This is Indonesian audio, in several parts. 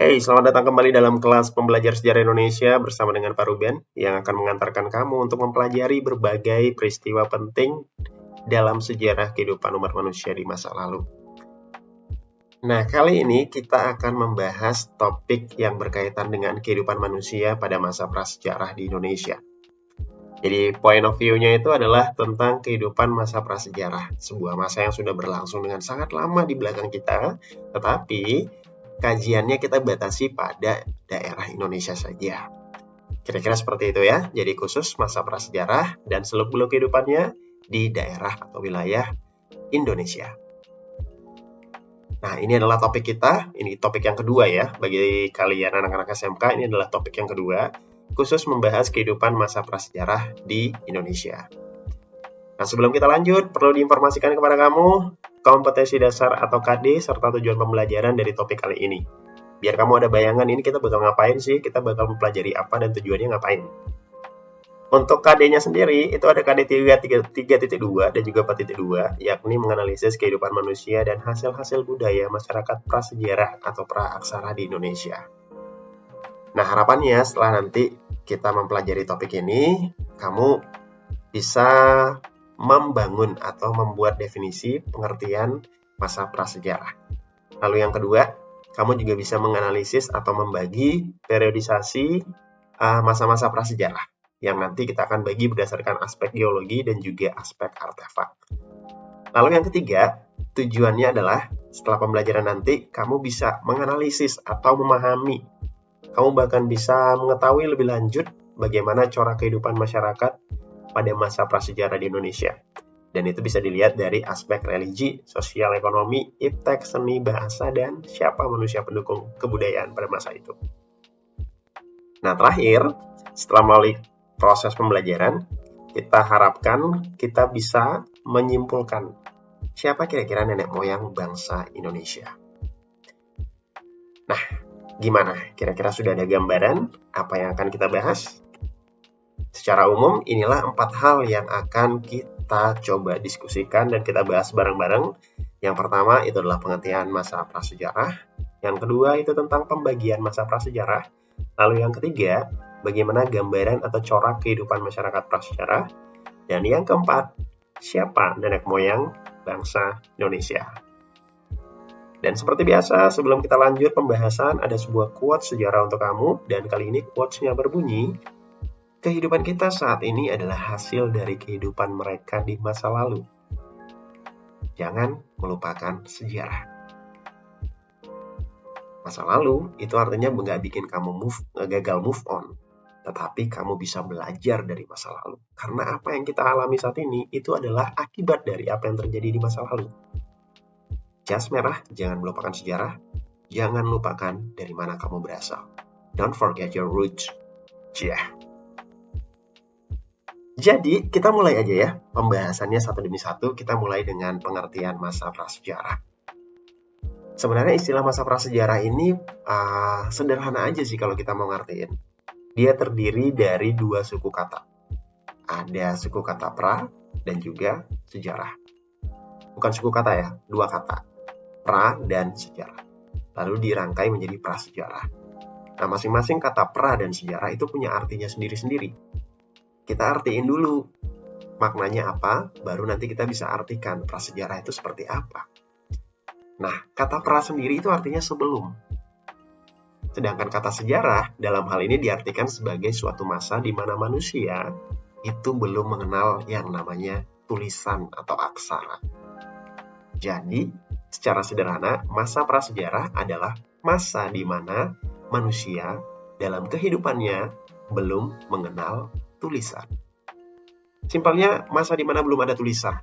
Hey, selamat datang kembali dalam kelas Pembelajar Sejarah Indonesia bersama dengan Pak Ruben yang akan mengantarkan kamu untuk mempelajari berbagai peristiwa penting dalam sejarah kehidupan umat manusia di masa lalu. Nah, kali ini kita akan membahas topik yang berkaitan dengan kehidupan manusia pada masa prasejarah di Indonesia. Jadi, point of view-nya itu adalah tentang kehidupan masa prasejarah, sebuah masa yang sudah berlangsung dengan sangat lama di belakang kita, tetapi kajiannya kita batasi pada daerah Indonesia saja. Kira-kira seperti itu ya. Jadi khusus masa prasejarah dan seluk-beluk kehidupannya di daerah atau wilayah Indonesia. Nah, ini adalah topik kita. Ini topik yang kedua ya. Bagi kalian anak-anak SMK, ini adalah topik yang kedua. Khusus membahas kehidupan masa prasejarah di Indonesia. Nah, sebelum kita lanjut, perlu diinformasikan kepada kamu kompetensi dasar atau KD serta tujuan pembelajaran dari topik kali ini. Biar kamu ada bayangan ini kita bakal ngapain sih, kita bakal mempelajari apa dan tujuannya ngapain. Untuk KD-nya sendiri, itu ada KD 3.2 dan juga 4.2, yakni menganalisis kehidupan manusia dan hasil-hasil budaya masyarakat prasejarah atau praaksara di Indonesia. Nah, harapannya setelah nanti kita mempelajari topik ini, kamu bisa membangun atau membuat definisi pengertian masa prasejarah. Lalu yang kedua, kamu juga bisa menganalisis atau membagi periodisasi masa-masa prasejarah yang nanti kita akan bagi berdasarkan aspek geologi dan juga aspek artefak. Lalu yang ketiga, tujuannya adalah setelah pembelajaran nanti kamu bisa menganalisis atau memahami. Kamu bahkan bisa mengetahui lebih lanjut bagaimana corak kehidupan masyarakat pada masa prasejarah di Indonesia. Dan itu bisa dilihat dari aspek religi, sosial, ekonomi, iptek, seni, bahasa, dan siapa manusia pendukung kebudayaan pada masa itu. Nah, terakhir, setelah melalui proses pembelajaran, kita harapkan kita bisa menyimpulkan siapa kira-kira nenek moyang bangsa Indonesia. Nah, gimana? Kira-kira sudah ada gambaran apa yang akan kita bahas? Secara umum, inilah 4 hal yang akan kita coba diskusikan dan kita bahas bareng-bareng. Yang pertama, itu adalah pengertian masa prasejarah. Yang kedua, itu tentang pembagian masa prasejarah. Lalu yang ketiga, bagaimana gambaran atau corak kehidupan masyarakat prasejarah. Dan yang keempat, siapa nenek moyang bangsa Indonesia. Dan seperti biasa, sebelum kita lanjut pembahasan, ada sebuah quotes sejarah untuk kamu. Dan kali ini quotes-nya berbunyi, kehidupan kita saat ini adalah hasil dari kehidupan mereka di masa lalu. Jangan melupakan sejarah. Masa lalu itu artinya nggak bikin kamu gagal move on, tetapi kamu bisa belajar dari masa lalu. Karena apa yang kita alami saat ini itu adalah akibat dari apa yang terjadi di masa lalu. Jas merah, jangan melupakan sejarah. Jangan lupakan dari mana kamu berasal. Don't forget your roots. Yeah. Jadi, kita mulai aja ya. Pembahasannya satu demi satu, kita mulai dengan pengertian masa prasejarah. Sebenarnya istilah masa prasejarah ini sederhana aja sih kalau kita mau ngertiin. Dia terdiri dari 2 suku kata. Ada suku kata pra dan juga sejarah. Bukan suku kata ya, 2 kata. Pra dan sejarah. Lalu dirangkai menjadi prasejarah. Nah, masing-masing kata pra dan sejarah itu punya artinya sendiri-sendiri. Kita artiin dulu maknanya apa, baru nanti kita bisa artikan prasejarah itu seperti apa. Nah, kata pra sendiri itu artinya sebelum. Sedangkan kata sejarah dalam hal ini diartikan sebagai suatu masa di mana manusia itu belum mengenal yang namanya tulisan atau aksara. Jadi, secara sederhana, masa prasejarah adalah masa di mana manusia dalam kehidupannya belum mengenal tulisan. Simpelnya, masa di mana belum ada tulisan.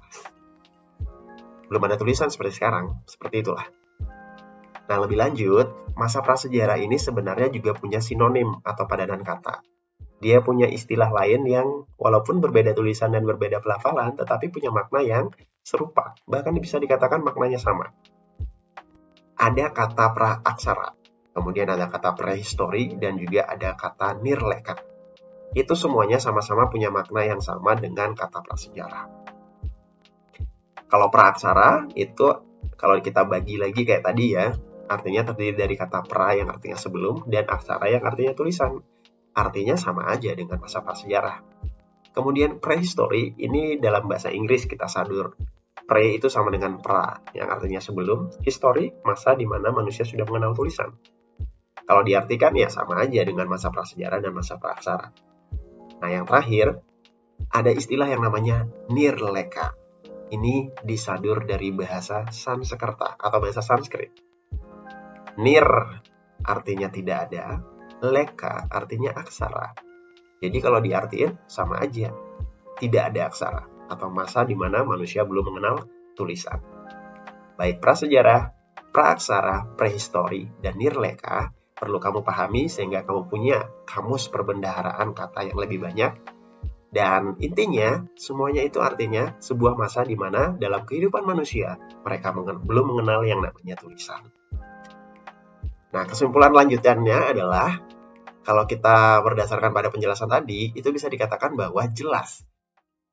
Belum ada tulisan seperti sekarang, seperti itulah. Nah, lebih lanjut, masa prasejarah ini sebenarnya juga punya sinonim atau padanan kata. Dia punya istilah lain yang walaupun berbeda tulisan dan berbeda pelafalan, tetapi punya makna yang serupa. Bahkan bisa dikatakan maknanya sama. Ada kata praaksara, kemudian ada kata prehistori, dan juga ada kata nirleka. Itu semuanya sama-sama punya makna yang sama dengan kata prasejarah. Kalau praaksara itu kalau kita bagi lagi kayak tadi ya, artinya terdiri dari kata pra yang artinya sebelum, dan aksara yang artinya tulisan. Artinya sama aja dengan masa prasejarah. Kemudian prehistory, ini dalam bahasa Inggris kita sadur. Pre itu sama dengan pra, yang artinya sebelum. History, masa di mana manusia sudah mengenal tulisan. Kalau diartikan ya sama aja dengan masa prasejarah dan masa praaksara. Nah, yang terakhir, ada istilah yang namanya Nirleka. Ini disadur dari bahasa Sanskerta atau bahasa Sanskrit. Nir artinya tidak ada, leka artinya aksara. Jadi kalau diartiin sama aja, tidak ada aksara atau masa di mana manusia belum mengenal tulisan. Baik prasejarah, praaksara, prehistori, dan nirleka perlu kamu pahami sehingga kamu punya kamus perbendaharaan kata yang lebih banyak. Dan intinya, semuanya itu artinya sebuah masa di mana dalam kehidupan manusia mereka belum mengenal yang namanya tulisan. Nah, kesimpulan lanjutannya adalah kalau kita berdasarkan pada penjelasan tadi, itu bisa dikatakan bahwa jelas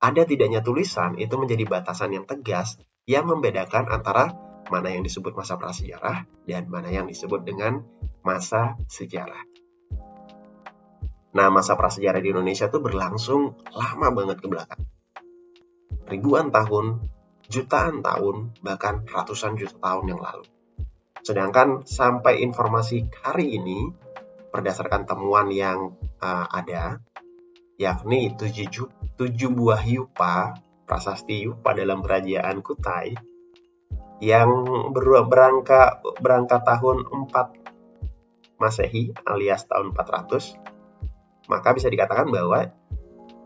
ada tidaknya tulisan itu menjadi batasan yang tegas yang membedakan antara mana yang disebut masa prasejarah dan mana yang disebut dengan masa sejarah. Nah, masa prasejarah di Indonesia itu berlangsung lama banget ke belakang. Ribuan tahun, jutaan tahun, bahkan ratusan juta tahun yang lalu. Sedangkan sampai informasi hari ini, berdasarkan temuan yang ada, yakni 7 buah yupa, prasasti yupa dalam kerajaan Kutai, yang berangkat tahun 4 Masehi alias tahun 400, maka bisa dikatakan bahwa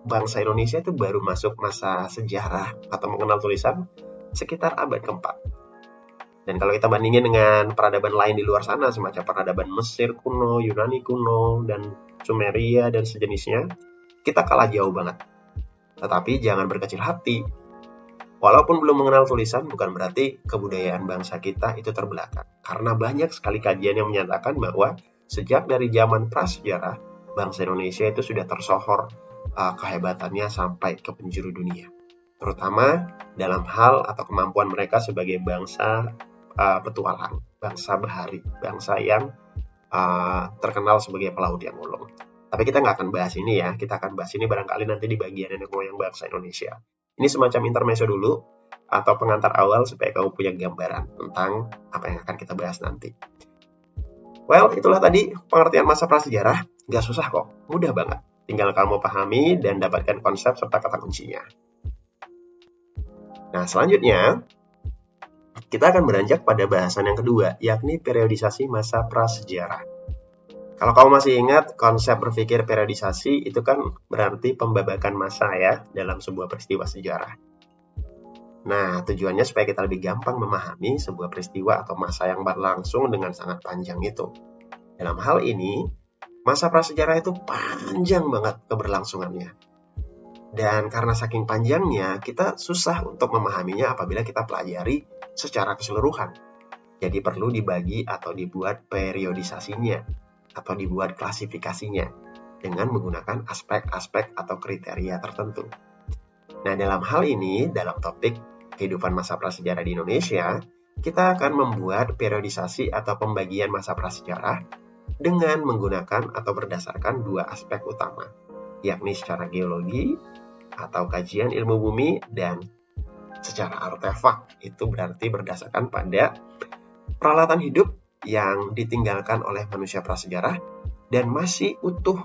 bangsa Indonesia itu baru masuk masa sejarah atau mengenal tulisan sekitar abad keempat. Dan kalau kita bandingin dengan peradaban lain di luar sana, semacam peradaban Mesir kuno, Yunani kuno, dan Sumeria, dan sejenisnya, kita kalah jauh banget. Tetapi jangan berkecil hati. Walaupun belum mengenal tulisan, bukan berarti kebudayaan bangsa kita itu terbelakang. Karena banyak sekali kajian yang menyatakan bahwa sejak dari zaman prasejarah, bangsa Indonesia itu sudah tersohor kehebatannya sampai ke penjuru dunia. Terutama dalam hal atau kemampuan mereka sebagai bangsa petualang, bangsa bahari, bangsa yang terkenal sebagai pelaut yang ulung. Tapi kita nggak akan bahas ini ya, kita akan bahas ini barangkali nanti di bagian nenek moyang bangsa Indonesia. Ini semacam intermezzo dulu, atau pengantar awal supaya kamu punya gambaran tentang apa yang akan kita bahas nanti. Well, itulah tadi pengertian masa prasejarah. Nggak susah kok, mudah banget. Tinggal kamu pahami dan dapatkan konsep serta kata kuncinya. Nah, selanjutnya, kita akan beranjak pada bahasan yang kedua, yakni periodisasi masa prasejarah. Kalau kamu masih ingat, konsep berpikir periodisasi itu kan berarti pembabakan masa ya, dalam sebuah peristiwa sejarah. Nah, tujuannya supaya kita lebih gampang memahami sebuah peristiwa atau masa yang berlangsung dengan sangat panjang itu. Dalam hal ini, masa prasejarah itu panjang banget keberlangsungannya. Dan karena saking panjangnya, kita susah untuk memahaminya apabila kita pelajari secara keseluruhan. Jadi perlu dibagi atau dibuat periodisasinya, atau dibuat klasifikasinya, dengan menggunakan aspek-aspek atau kriteria tertentu. Nah, dalam hal ini, dalam topik kehidupan masa prasejarah di Indonesia, kita akan membuat periodisasi atau pembagian masa prasejarah dengan menggunakan atau berdasarkan dua aspek utama, yakni secara geologi atau kajian ilmu bumi, dan secara artefak, itu berarti berdasarkan pada peralatan hidup yang ditinggalkan oleh manusia prasejarah dan masih utuh,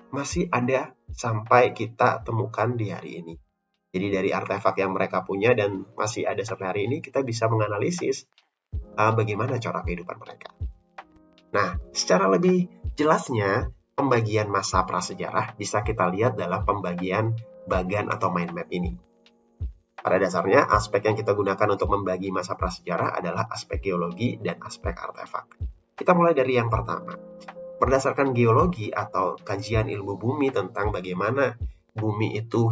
masih ada sampai kita temukan di hari ini. Jadi dari artefak yang mereka punya dan masih ada sampai hari ini, kita bisa menganalisis bagaimana cara kehidupan mereka. Nah, secara lebih jelasnya, pembagian masa prasejarah bisa kita lihat dalam pembagian bagan atau mind map ini. Pada dasarnya, aspek yang kita gunakan untuk membagi masa prasejarah adalah aspek geologi dan aspek artefak. Kita mulai dari yang pertama. Berdasarkan geologi atau kajian ilmu bumi tentang bagaimana bumi itu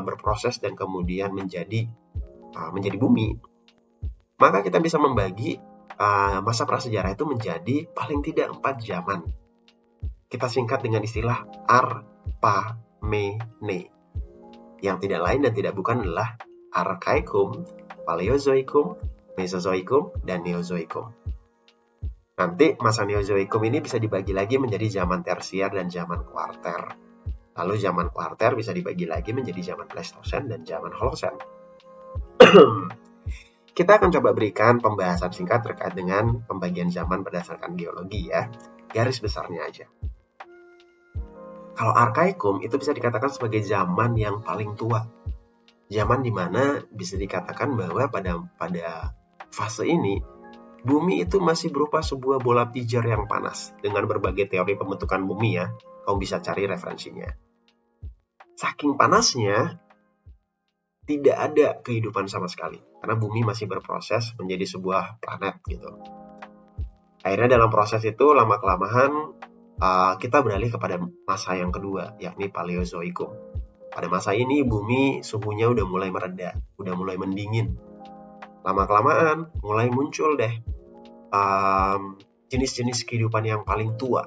berproses dan kemudian menjadi bumi, maka kita bisa membagi masa prasejarah itu menjadi paling tidak 4 zaman. Kita singkat dengan istilah Arpamene, yang tidak lain dan tidak bukan adalah Arkaikum, Paleozoikum, Mesozoikum, dan Neozoikum. Nanti masa Neozoikum ini bisa dibagi lagi menjadi zaman tersier dan zaman kuarter. Lalu zaman kuarter bisa dibagi lagi menjadi zaman Pleistosen dan zaman Holosen. Kita akan coba berikan pembahasan singkat terkait dengan pembagian zaman berdasarkan geologi ya. Garis besarnya aja. Kalau Arkaikum itu bisa dikatakan sebagai zaman yang paling tua. Zaman di mana bisa dikatakan bahwa pada fase ini bumi itu masih berupa sebuah bola pijar yang panas. Dengan berbagai teori pembentukan bumi ya, kamu bisa cari referensinya. Saking panasnya, tidak ada kehidupan sama sekali. Karena bumi masih berproses menjadi sebuah planet gitu. Akhirnya dalam proses itu, lama-kelamaan kita beralih kepada masa yang kedua, yakni Paleozoikum. Pada masa ini, bumi suhunya udah mulai mereda, udah mulai mendingin. Lama-kelamaan, mulai muncul deh jenis-jenis kehidupan yang paling tua,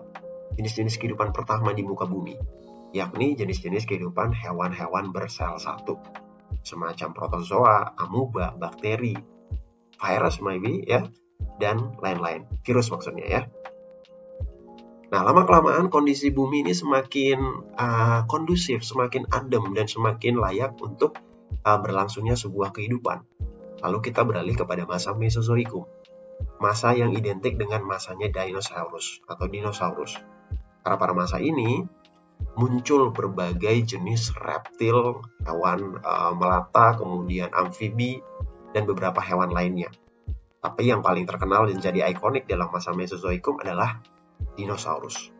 jenis-jenis kehidupan pertama di muka bumi, yakni jenis-jenis kehidupan hewan-hewan bersel satu, semacam protozoa, amuba, bakteri, virus maybe ya, dan lain-lain, virus maksudnya ya. Nah, lama-kelamaan kondisi bumi ini semakin kondusif, semakin adem, dan semakin layak untuk berlangsungnya sebuah kehidupan. Lalu kita beralih kepada masa Mesozoikum, masa yang identik dengan masanya dinosaurus atau dinosaurus. Karena pada masa ini muncul berbagai jenis reptil, hewan melata, kemudian amfibi, dan beberapa hewan lainnya. Tapi yang paling terkenal dan jadi ikonik dalam masa Mesozoikum adalah dinosaurus.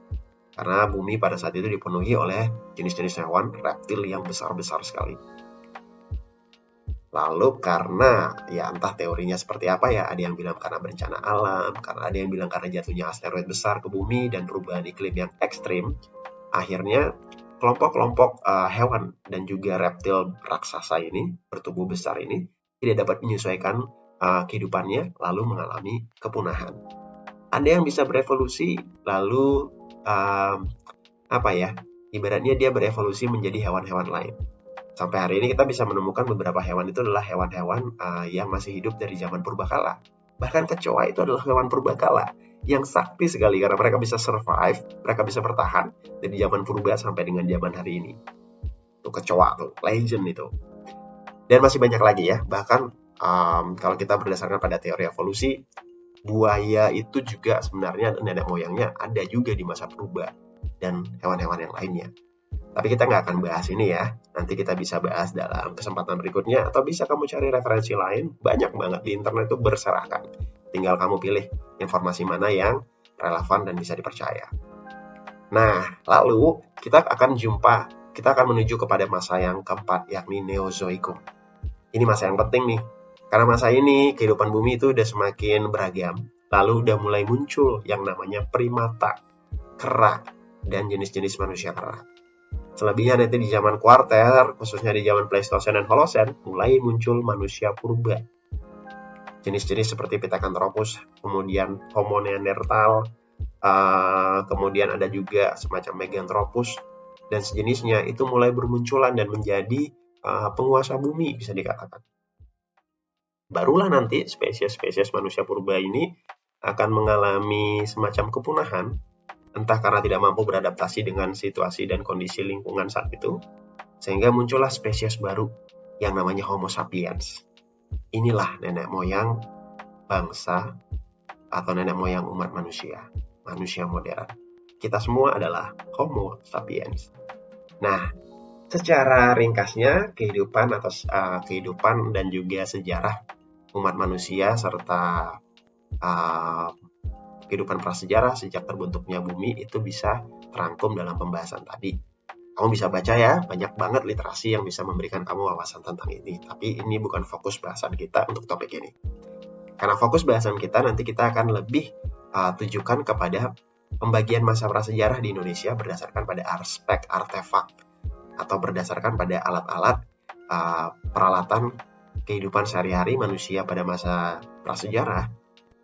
Karena bumi pada saat itu dipenuhi oleh jenis-jenis hewan reptil yang besar-besar sekali. Lalu karena ya entah teorinya seperti apa ya, ada yang bilang karena bencana alam, karena ada yang bilang karena jatuhnya asteroid besar ke bumi dan perubahan iklim yang ekstrim, akhirnya kelompok-kelompok hewan dan juga reptil raksasa ini, bertubuh besar ini, tidak dapat menyesuaikan kehidupannya lalu mengalami kepunahan. Ada yang bisa berevolusi lalu ibaratnya dia berevolusi menjadi hewan-hewan lain. Sampai hari ini kita bisa menemukan beberapa hewan itu adalah hewan-hewan yang masih hidup dari zaman purbakala. Bahkan kecoa itu adalah hewan purbakala yang sakti sekali karena mereka bisa survive, mereka bisa bertahan dari zaman purba sampai dengan zaman hari ini. Tuh kecoa tuh, legend itu. Dan masih banyak lagi ya. Bahkan kalau kita berdasarkan pada teori evolusi, buaya itu juga sebenarnya nenek moyangnya ada juga di masa purba dan hewan-hewan yang lainnya. Tapi kita nggak akan bahas ini ya. Nanti kita bisa bahas dalam kesempatan berikutnya. Atau bisa kamu cari referensi lain. Banyak banget di internet itu berserakan. Tinggal kamu pilih informasi mana yang relevan dan bisa dipercaya. Nah, lalu kita akan menuju kepada masa yang keempat, yakni Neozoikum. Ini masa yang penting nih. Karena masa ini kehidupan bumi itu udah semakin beragam. Lalu udah mulai muncul yang namanya primata, kera, dan jenis-jenis manusia kera. Selebihnya nanti di zaman kuarter, khususnya di zaman Pleistosen dan Holosen, mulai muncul manusia purba. Jenis-jenis seperti Pithecanthropus, kemudian Homo neanderthal, kemudian ada juga semacam Meganthropus, dan sejenisnya itu mulai bermunculan dan menjadi penguasa bumi bisa dikatakan. Barulah nanti spesies-spesies manusia purba ini akan mengalami semacam kepunahan, entah karena tidak mampu beradaptasi dengan situasi dan kondisi lingkungan saat itu, sehingga muncullah spesies baru yang namanya Homo sapiens. Inilah nenek moyang bangsa atau nenek moyang umat manusia modern. Kita semua adalah Homo sapiens. Nah, secara ringkasnya kehidupan dan juga sejarah umat manusia serta kehidupan prasejarah sejak terbentuknya bumi itu bisa terangkum dalam pembahasan tadi. Kamu bisa baca ya, banyak banget literasi yang bisa memberikan kamu wawasan tentang ini. Tapi ini bukan fokus bahasan kita untuk topik ini. Karena fokus bahasan kita nanti kita akan lebih tujukan kepada pembagian masa prasejarah di Indonesia berdasarkan pada aspek artefak atau berdasarkan pada alat-alat peralatan kehidupan sehari-hari manusia pada masa prasejarah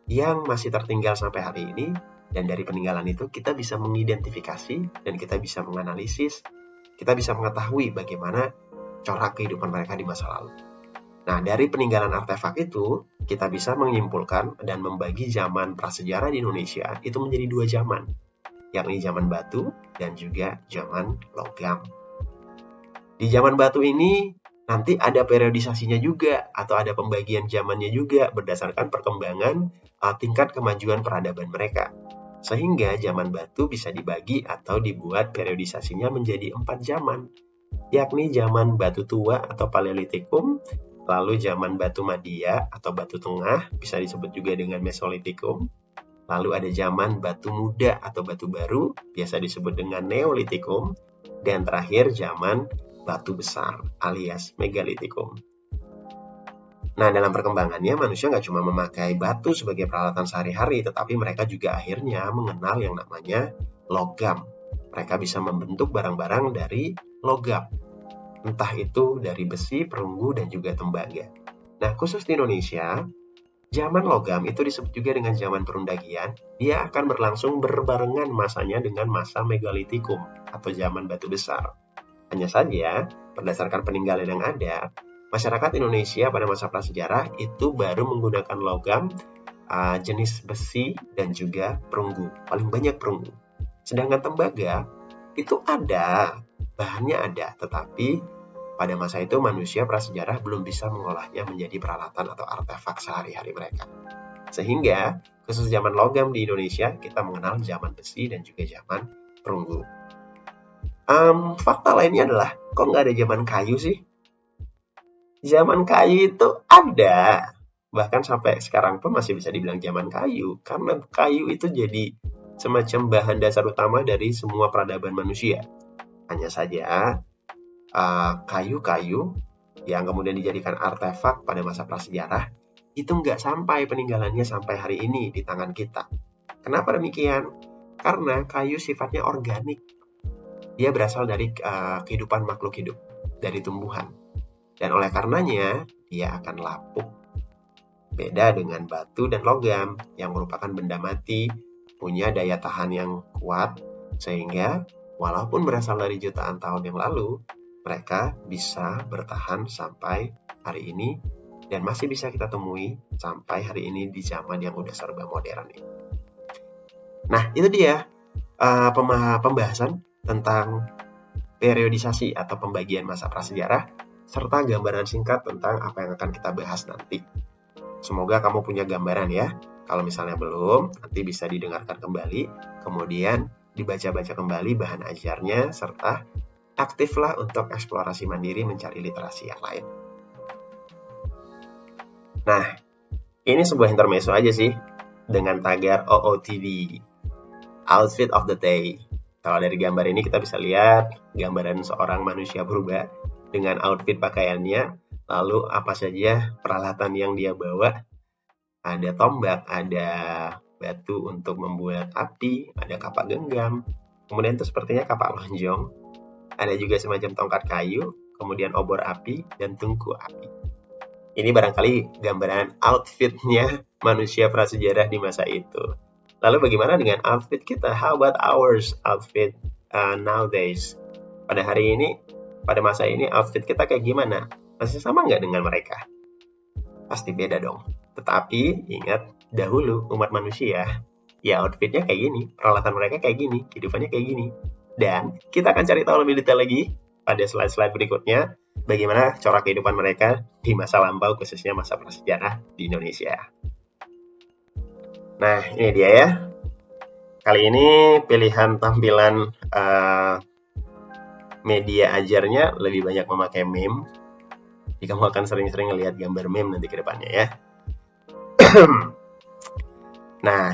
yang masih tertinggal sampai hari ini, dan dari peninggalan itu kita bisa mengidentifikasi dan kita bisa menganalisis, kita bisa mengetahui bagaimana corak kehidupan mereka di masa lalu. Nah, dari peninggalan artefak itu, kita bisa menyimpulkan dan membagi zaman prasejarah di Indonesia itu menjadi 2 zaman, yakni zaman batu dan juga zaman logam. Di zaman batu ini nanti ada periodisasinya juga atau ada pembagian zamannya juga berdasarkan perkembangan tingkat kemajuan peradaban mereka. Sehingga zaman batu bisa dibagi atau dibuat periodisasinya menjadi 4 zaman, yakni zaman batu tua atau Paleolitikum, lalu zaman batu Madia atau batu tengah, bisa disebut juga dengan Mesolitikum, lalu ada zaman batu muda atau batu baru, biasa disebut dengan Neolitikum, dan terakhir zaman batu besar alias Megalitikum. Nah, dalam perkembangannya manusia nggak cuma memakai batu sebagai peralatan sehari-hari, tetapi mereka juga akhirnya mengenal yang namanya logam. Mereka bisa membentuk barang-barang dari logam, entah itu dari besi, perunggu, dan juga tembaga. Nah, khusus di Indonesia, zaman logam itu disebut juga dengan zaman perundagian. Dia akan berlangsung berbarengan masanya dengan masa Megalitikum atau zaman batu besar. Hanya saja, berdasarkan peninggalan yang ada, masyarakat Indonesia pada masa prasejarah itu baru menggunakan logam jenis besi dan juga perunggu. Paling banyak perunggu. Sedangkan tembaga itu ada, bahannya ada, tetapi pada masa itu manusia prasejarah belum bisa mengolahnya menjadi peralatan atau artefak sehari-hari mereka. Sehingga khusus zaman logam di Indonesia kita mengenal zaman besi dan juga zaman perunggu. Fakta lainnya adalah, kok nggak ada zaman kayu sih? Zaman kayu itu ada. Bahkan sampai sekarang pun masih bisa dibilang zaman kayu. Karena kayu itu jadi semacam bahan dasar utama dari semua peradaban manusia. Hanya saja, kayu-kayu yang kemudian dijadikan artefak pada masa prasejarah, itu nggak sampai peninggalannya sampai hari ini di tangan kita. Kenapa demikian? Karena kayu sifatnya organik. Dia berasal dari kehidupan makhluk hidup, dari tumbuhan. Dan oleh karenanya, dia akan lapuk. Beda dengan batu dan logam yang merupakan benda mati, punya daya tahan yang kuat, sehingga walaupun berasal dari jutaan tahun yang lalu, mereka bisa bertahan sampai hari ini dan masih bisa kita temui sampai hari ini di zaman yang udah serba modern ini. Nah, itu dia pembahasan tentang periodisasi atau pembagian masa prasejarah serta gambaran singkat tentang apa yang akan kita bahas nanti. Semoga kamu punya gambaran ya. Kalau misalnya belum, nanti bisa didengarkan kembali, kemudian dibaca-baca kembali bahan ajarnya, serta aktiflah untuk eksplorasi mandiri mencari literasi yang lain. Nah, ini sebuah intermezzo aja sih, dengan tagar OOTD, Outfit of the Day. Kalau dari gambar ini kita bisa lihat gambaran seorang manusia purba dengan outfit pakaiannya, lalu apa saja peralatan yang dia bawa. Ada tombak, ada batu untuk membuat api, ada kapak genggam, kemudian itu sepertinya kapak lonjong, ada juga semacam tongkat kayu, kemudian obor api, dan tungku api. Ini barangkali gambaran outfitnya manusia prasejarah di masa itu. Lalu bagaimana dengan outfit kita? How about ours outfit nowadays? Pada hari ini, pada masa ini outfit kita kayak gimana? Masih sama nggak dengan mereka? Pasti beda dong. Tetapi ingat, dahulu umat manusia, ya outfitnya kayak gini, peralatan mereka kayak gini, kehidupannya kayak gini. Dan kita akan cari tahu lebih detail lagi pada slide-slide berikutnya, bagaimana corak kehidupan mereka di masa lampau, khususnya masa prasejarah di Indonesia. Nah, ini dia ya. Kali ini pilihan tampilan media ajarnya lebih banyak memakai meme. Jadi kamu akan sering-sering ngelihat gambar meme nanti ke depannya ya. Nah,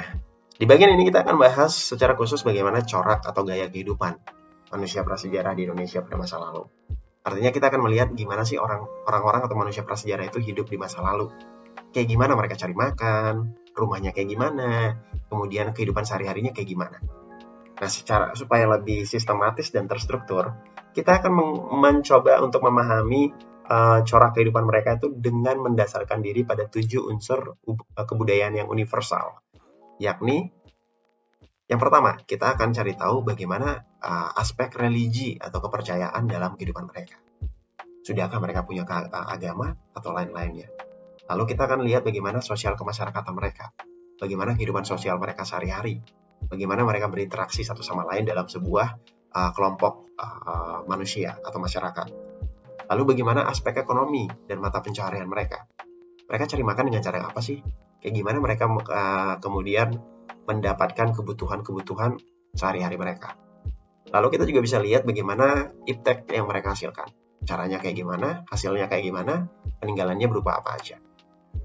di bagian ini kita akan bahas secara khusus bagaimana corak atau gaya kehidupan manusia prasejarah di Indonesia pada masa lalu. Artinya kita akan melihat gimana sih orang-orang atau manusia prasejarah itu hidup di masa lalu. Kayak gimana mereka cari makan, rumahnya kayak gimana, kemudian kehidupan sehari-harinya kayak gimana. Nah, supaya lebih sistematis dan terstruktur, kita akan mencoba untuk memahami corak kehidupan mereka itu dengan mendasarkan diri pada 7 unsur kebudayaan yang universal. Yakni, yang pertama, kita akan cari tahu bagaimana aspek religi atau kepercayaan dalam kehidupan mereka. Sudahkah mereka punya agama atau lain-lainnya? Lalu kita akan lihat bagaimana sosial kemasyarakatan mereka, bagaimana kehidupan sosial mereka sehari-hari, bagaimana mereka berinteraksi satu sama lain dalam sebuah kelompok manusia atau masyarakat. Lalu bagaimana aspek ekonomi dan mata pencaharian mereka. Mereka cari makan dengan cara apa sih? Kayak gimana mereka kemudian mendapatkan kebutuhan-kebutuhan sehari-hari mereka. Lalu kita juga bisa lihat bagaimana iptek yang mereka hasilkan. Caranya kayak gimana, hasilnya kayak gimana, peninggalannya berupa apa aja.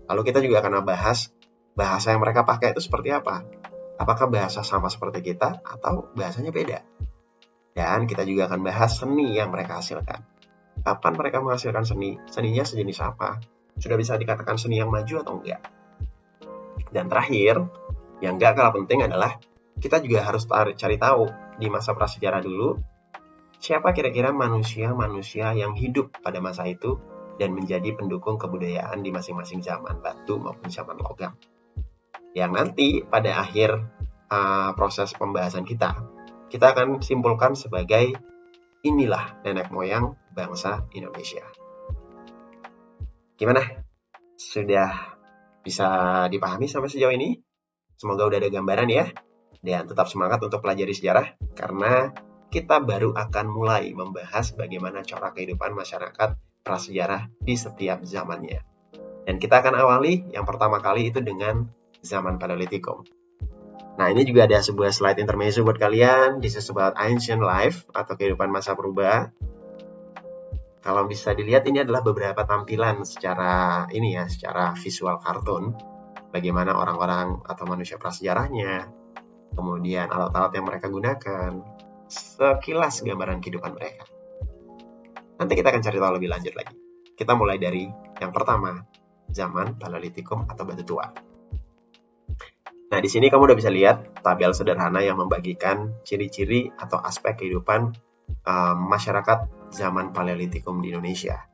Lalu kita juga akan bahas bahasa yang mereka pakai itu seperti apa. Apakah bahasa sama seperti kita atau bahasanya beda? Dan kita juga akan bahas seni yang mereka hasilkan. Kapan mereka menghasilkan seni? Seninya sejenis apa? Sudah bisa dikatakan seni yang maju atau enggak? Dan terakhir, yang enggak kalah penting adalah kita juga harus cari tahu di masa prasejarah dulu, siapa kira-kira manusia-manusia yang hidup pada masa itu dan menjadi pendukung kebudayaan di masing-masing zaman batu maupun zaman logam. Yang nanti pada akhir proses pembahasan kita akan simpulkan sebagai inilah nenek moyang bangsa Indonesia. Gimana? Sudah bisa dipahami sampai sejauh ini? Semoga udah ada gambaran ya. Dan tetap semangat untuk pelajari sejarah, karena kita baru akan mulai membahas bagaimana corak kehidupan masyarakat prasejarah di setiap zamannya. Dan kita akan awali yang pertama kali itu dengan zaman Paleolitikum. Nah, ini juga ada sebuah slide intermezzo buat kalian. This is about ancient life atau kehidupan masa purba. Kalau bisa dilihat, ini adalah beberapa tampilan secara visual kartun. Bagaimana orang-orang atau manusia prasejarahnya, kemudian alat-alat yang mereka gunakan, sekilas gambaran kehidupan mereka. Nanti kita akan cari tahu lebih lanjut lagi. Kita mulai dari yang pertama, zaman Paleolitikum atau Batu Tua. Nah, di sini kamu udah bisa lihat tabel sederhana yang membagikan ciri-ciri atau aspek kehidupan masyarakat zaman Paleolitikum di Indonesia.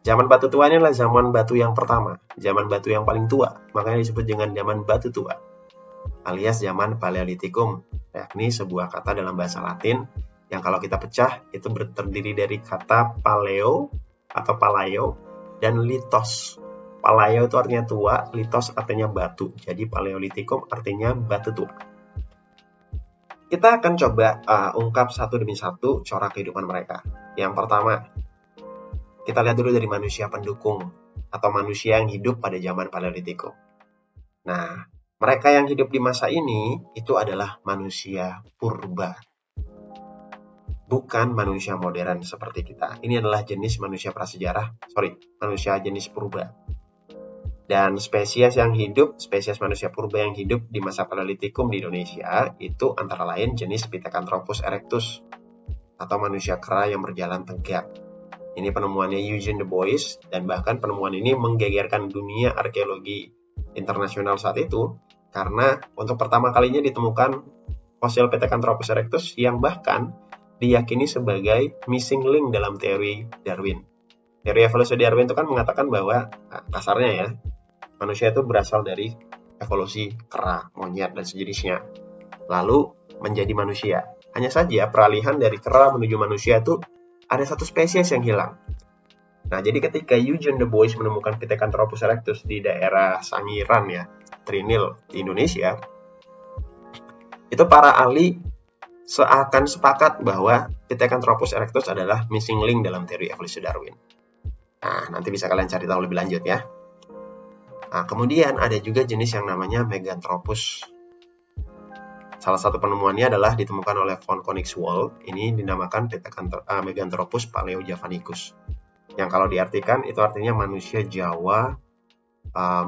Zaman Batu Tua ini adalah zaman batu yang pertama, zaman batu yang paling tua, makanya disebut dengan zaman Batu Tua, alias zaman Paleolitikum, yakni sebuah kata dalam bahasa Latin yang kalau kita pecah itu terdiri dari kata paleo atau palaio dan litos. Palaio itu artinya tua, litos artinya batu. Jadi Paleolitikum artinya batu tua. Kita akan coba ungkap satu demi satu corak kehidupan mereka. Yang pertama, kita lihat dulu dari manusia pendukung atau manusia yang hidup pada zaman Paleolitikum. Nah, mereka yang hidup di masa ini itu adalah manusia purba. Bukan manusia modern seperti kita. Ini adalah jenis manusia manusia jenis purba. Dan spesies manusia purba yang hidup di masa Paleolitikum di Indonesia itu antara lain jenis Pithecanthropus erectus atau manusia kera yang berjalan tegak. Ini penemuannya Eugene Du Bois, dan bahkan penemuan ini menggegerkan dunia arkeologi internasional saat itu karena untuk pertama kalinya ditemukan fosil Pithecanthropus erectus yang bahkan diyakini sebagai missing link dalam teori Darwin. Teori evolusi Darwin itu kan mengatakan bahwa kasarnya ya, manusia itu berasal dari evolusi kera, monyet, dan sejenisnya. Lalu menjadi manusia. Hanya saja peralihan dari kera menuju manusia itu ada satu spesies yang hilang. Nah, jadi ketika Eugene Du Bois menemukan Pithecanthropus erectus di daerah Sangiran ya, Trinil di Indonesia, itu para ahli seakan sepakat bahwa Pithecanthropus erectus adalah missing link dalam teori evolusi Darwin. Nah, nanti bisa kalian cari tahu lebih lanjut ya. Nah, kemudian ada juga jenis yang namanya Meganthropus. Salah satu penemuannya adalah ditemukan oleh von Koenigswald. Ini dinamakan Meganthropus paleojavanicus. Yang kalau diartikan itu artinya manusia Jawa,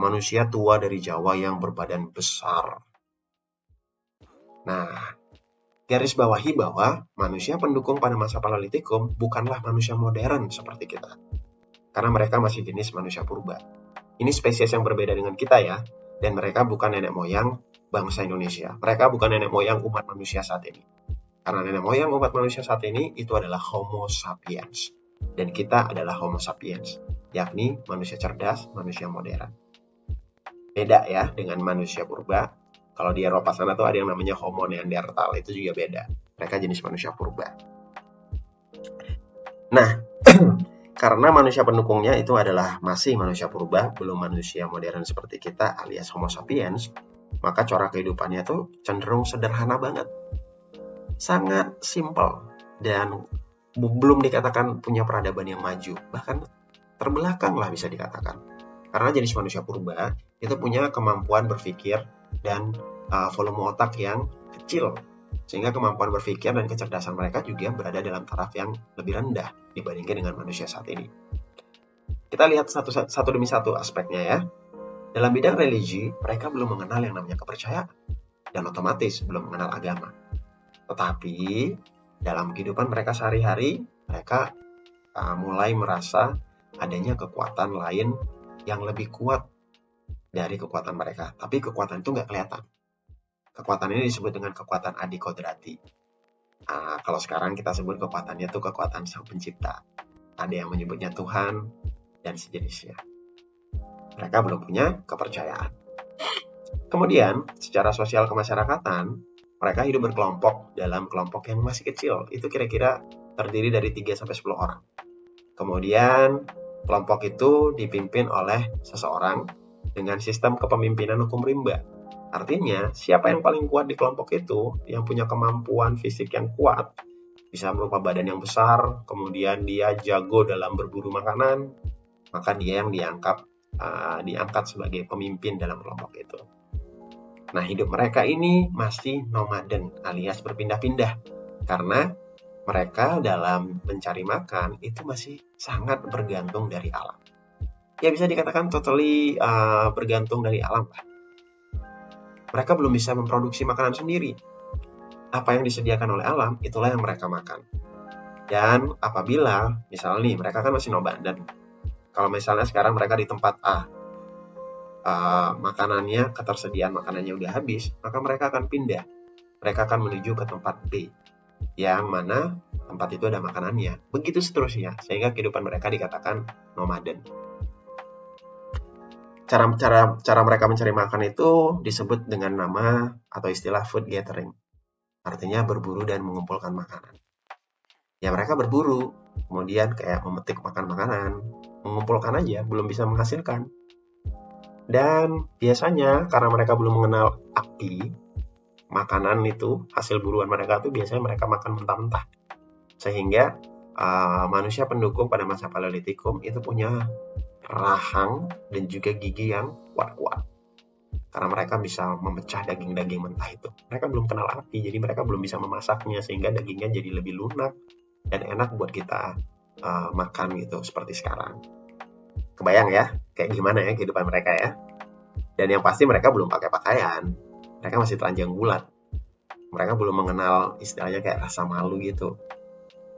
manusia tua dari Jawa yang berbadan besar. Nah, garis bawahi bahwa manusia pendukung pada masa Paleolitikum bukanlah manusia modern seperti kita. Karena mereka masih jenis manusia purba. Ini spesies yang berbeda dengan kita ya, dan mereka bukan nenek moyang bangsa Indonesia. Mereka bukan nenek moyang umat manusia saat ini. Karena nenek moyang umat manusia saat ini itu adalah Homo sapiens. Dan kita adalah Homo sapiens, yakni manusia cerdas, manusia modern. Beda ya dengan manusia purba. Kalau di Eropa sana tuh ada yang namanya Homo neanderthal, itu juga beda. Mereka jenis manusia purba. Nah, karena manusia pendukungnya itu adalah masih manusia purba, belum manusia modern seperti kita alias Homo sapiens, maka corak kehidupannya itu cenderung sederhana banget. Sangat simpel dan belum dikatakan punya peradaban yang maju, bahkan terbelakang lah bisa dikatakan. Karena jenis manusia purba itu punya kemampuan berpikir dan volume otak yang kecil, sehingga kemampuan berpikir dan kecerdasan mereka juga berada dalam taraf yang lebih rendah dibandingkan dengan manusia saat ini. Kita lihat satu demi satu aspeknya ya. Dalam bidang religi, mereka belum mengenal yang namanya kepercayaan dan otomatis belum mengenal agama. Tetapi dalam kehidupan mereka sehari-hari, mereka mulai merasa adanya kekuatan lain yang lebih kuat dari kekuatan mereka. Tapi kekuatan itu nggak kelihatan. Kekuatan ini disebut dengan kekuatan adikodrati. Kalau sekarang kita sebut kekuatannya itu kekuatan sang pencipta. Ada yang menyebutnya Tuhan dan sejenisnya. Mereka belum punya kepercayaan. Kemudian, secara sosial kemasyarakatan, mereka hidup berkelompok dalam kelompok yang masih kecil. Itu kira-kira terdiri dari 3-10 orang. Kemudian, kelompok itu dipimpin oleh seseorang dengan sistem kepemimpinan hukum rimba. Artinya, siapa yang paling kuat di kelompok itu, yang punya kemampuan fisik yang kuat, bisa berupa badan yang besar, kemudian dia jago dalam berburu makanan, maka dia yang diangkat sebagai pemimpin dalam kelompok itu. Nah, hidup mereka ini masih nomaden alias berpindah-pindah, karena mereka dalam mencari makan itu masih sangat bergantung dari alam. Ya bisa dikatakan totally bergantung dari alam lah. Mereka belum bisa memproduksi makanan sendiri. Apa yang disediakan oleh alam, itulah yang mereka makan. Dan apabila, misalnya nih, mereka kan masih nomaden. Kalau misalnya sekarang mereka di tempat A, makanannya, ketersediaan makanannya udah habis, maka mereka akan pindah. Mereka akan menuju ke tempat B, yang mana tempat itu ada makanannya. Begitu seterusnya, sehingga kehidupan mereka dikatakan nomaden. Cara mereka mencari makan itu disebut dengan nama atau istilah food gathering. Artinya berburu dan mengumpulkan makanan. Ya mereka berburu, kemudian kayak memetik makanan, mengumpulkan aja, belum bisa menghasilkan. Dan biasanya karena mereka belum mengenal api, makanan itu, hasil buruan mereka itu biasanya mereka makan mentah-mentah. Sehingga manusia pendukung pada masa Paleolitikum itu punya rahang dan juga gigi yang kuat-kuat. Karena mereka bisa memecah daging-daging mentah itu. Mereka belum kenal api, jadi mereka belum bisa memasaknya, sehingga dagingnya jadi lebih lunak dan enak buat kita makan gitu, seperti sekarang. Kebayang ya, kayak gimana ya kehidupan mereka ya. Dan yang pasti mereka belum pakai pakaian. Mereka masih telanjang bulat. Mereka belum mengenal istilahnya kayak rasa malu gitu.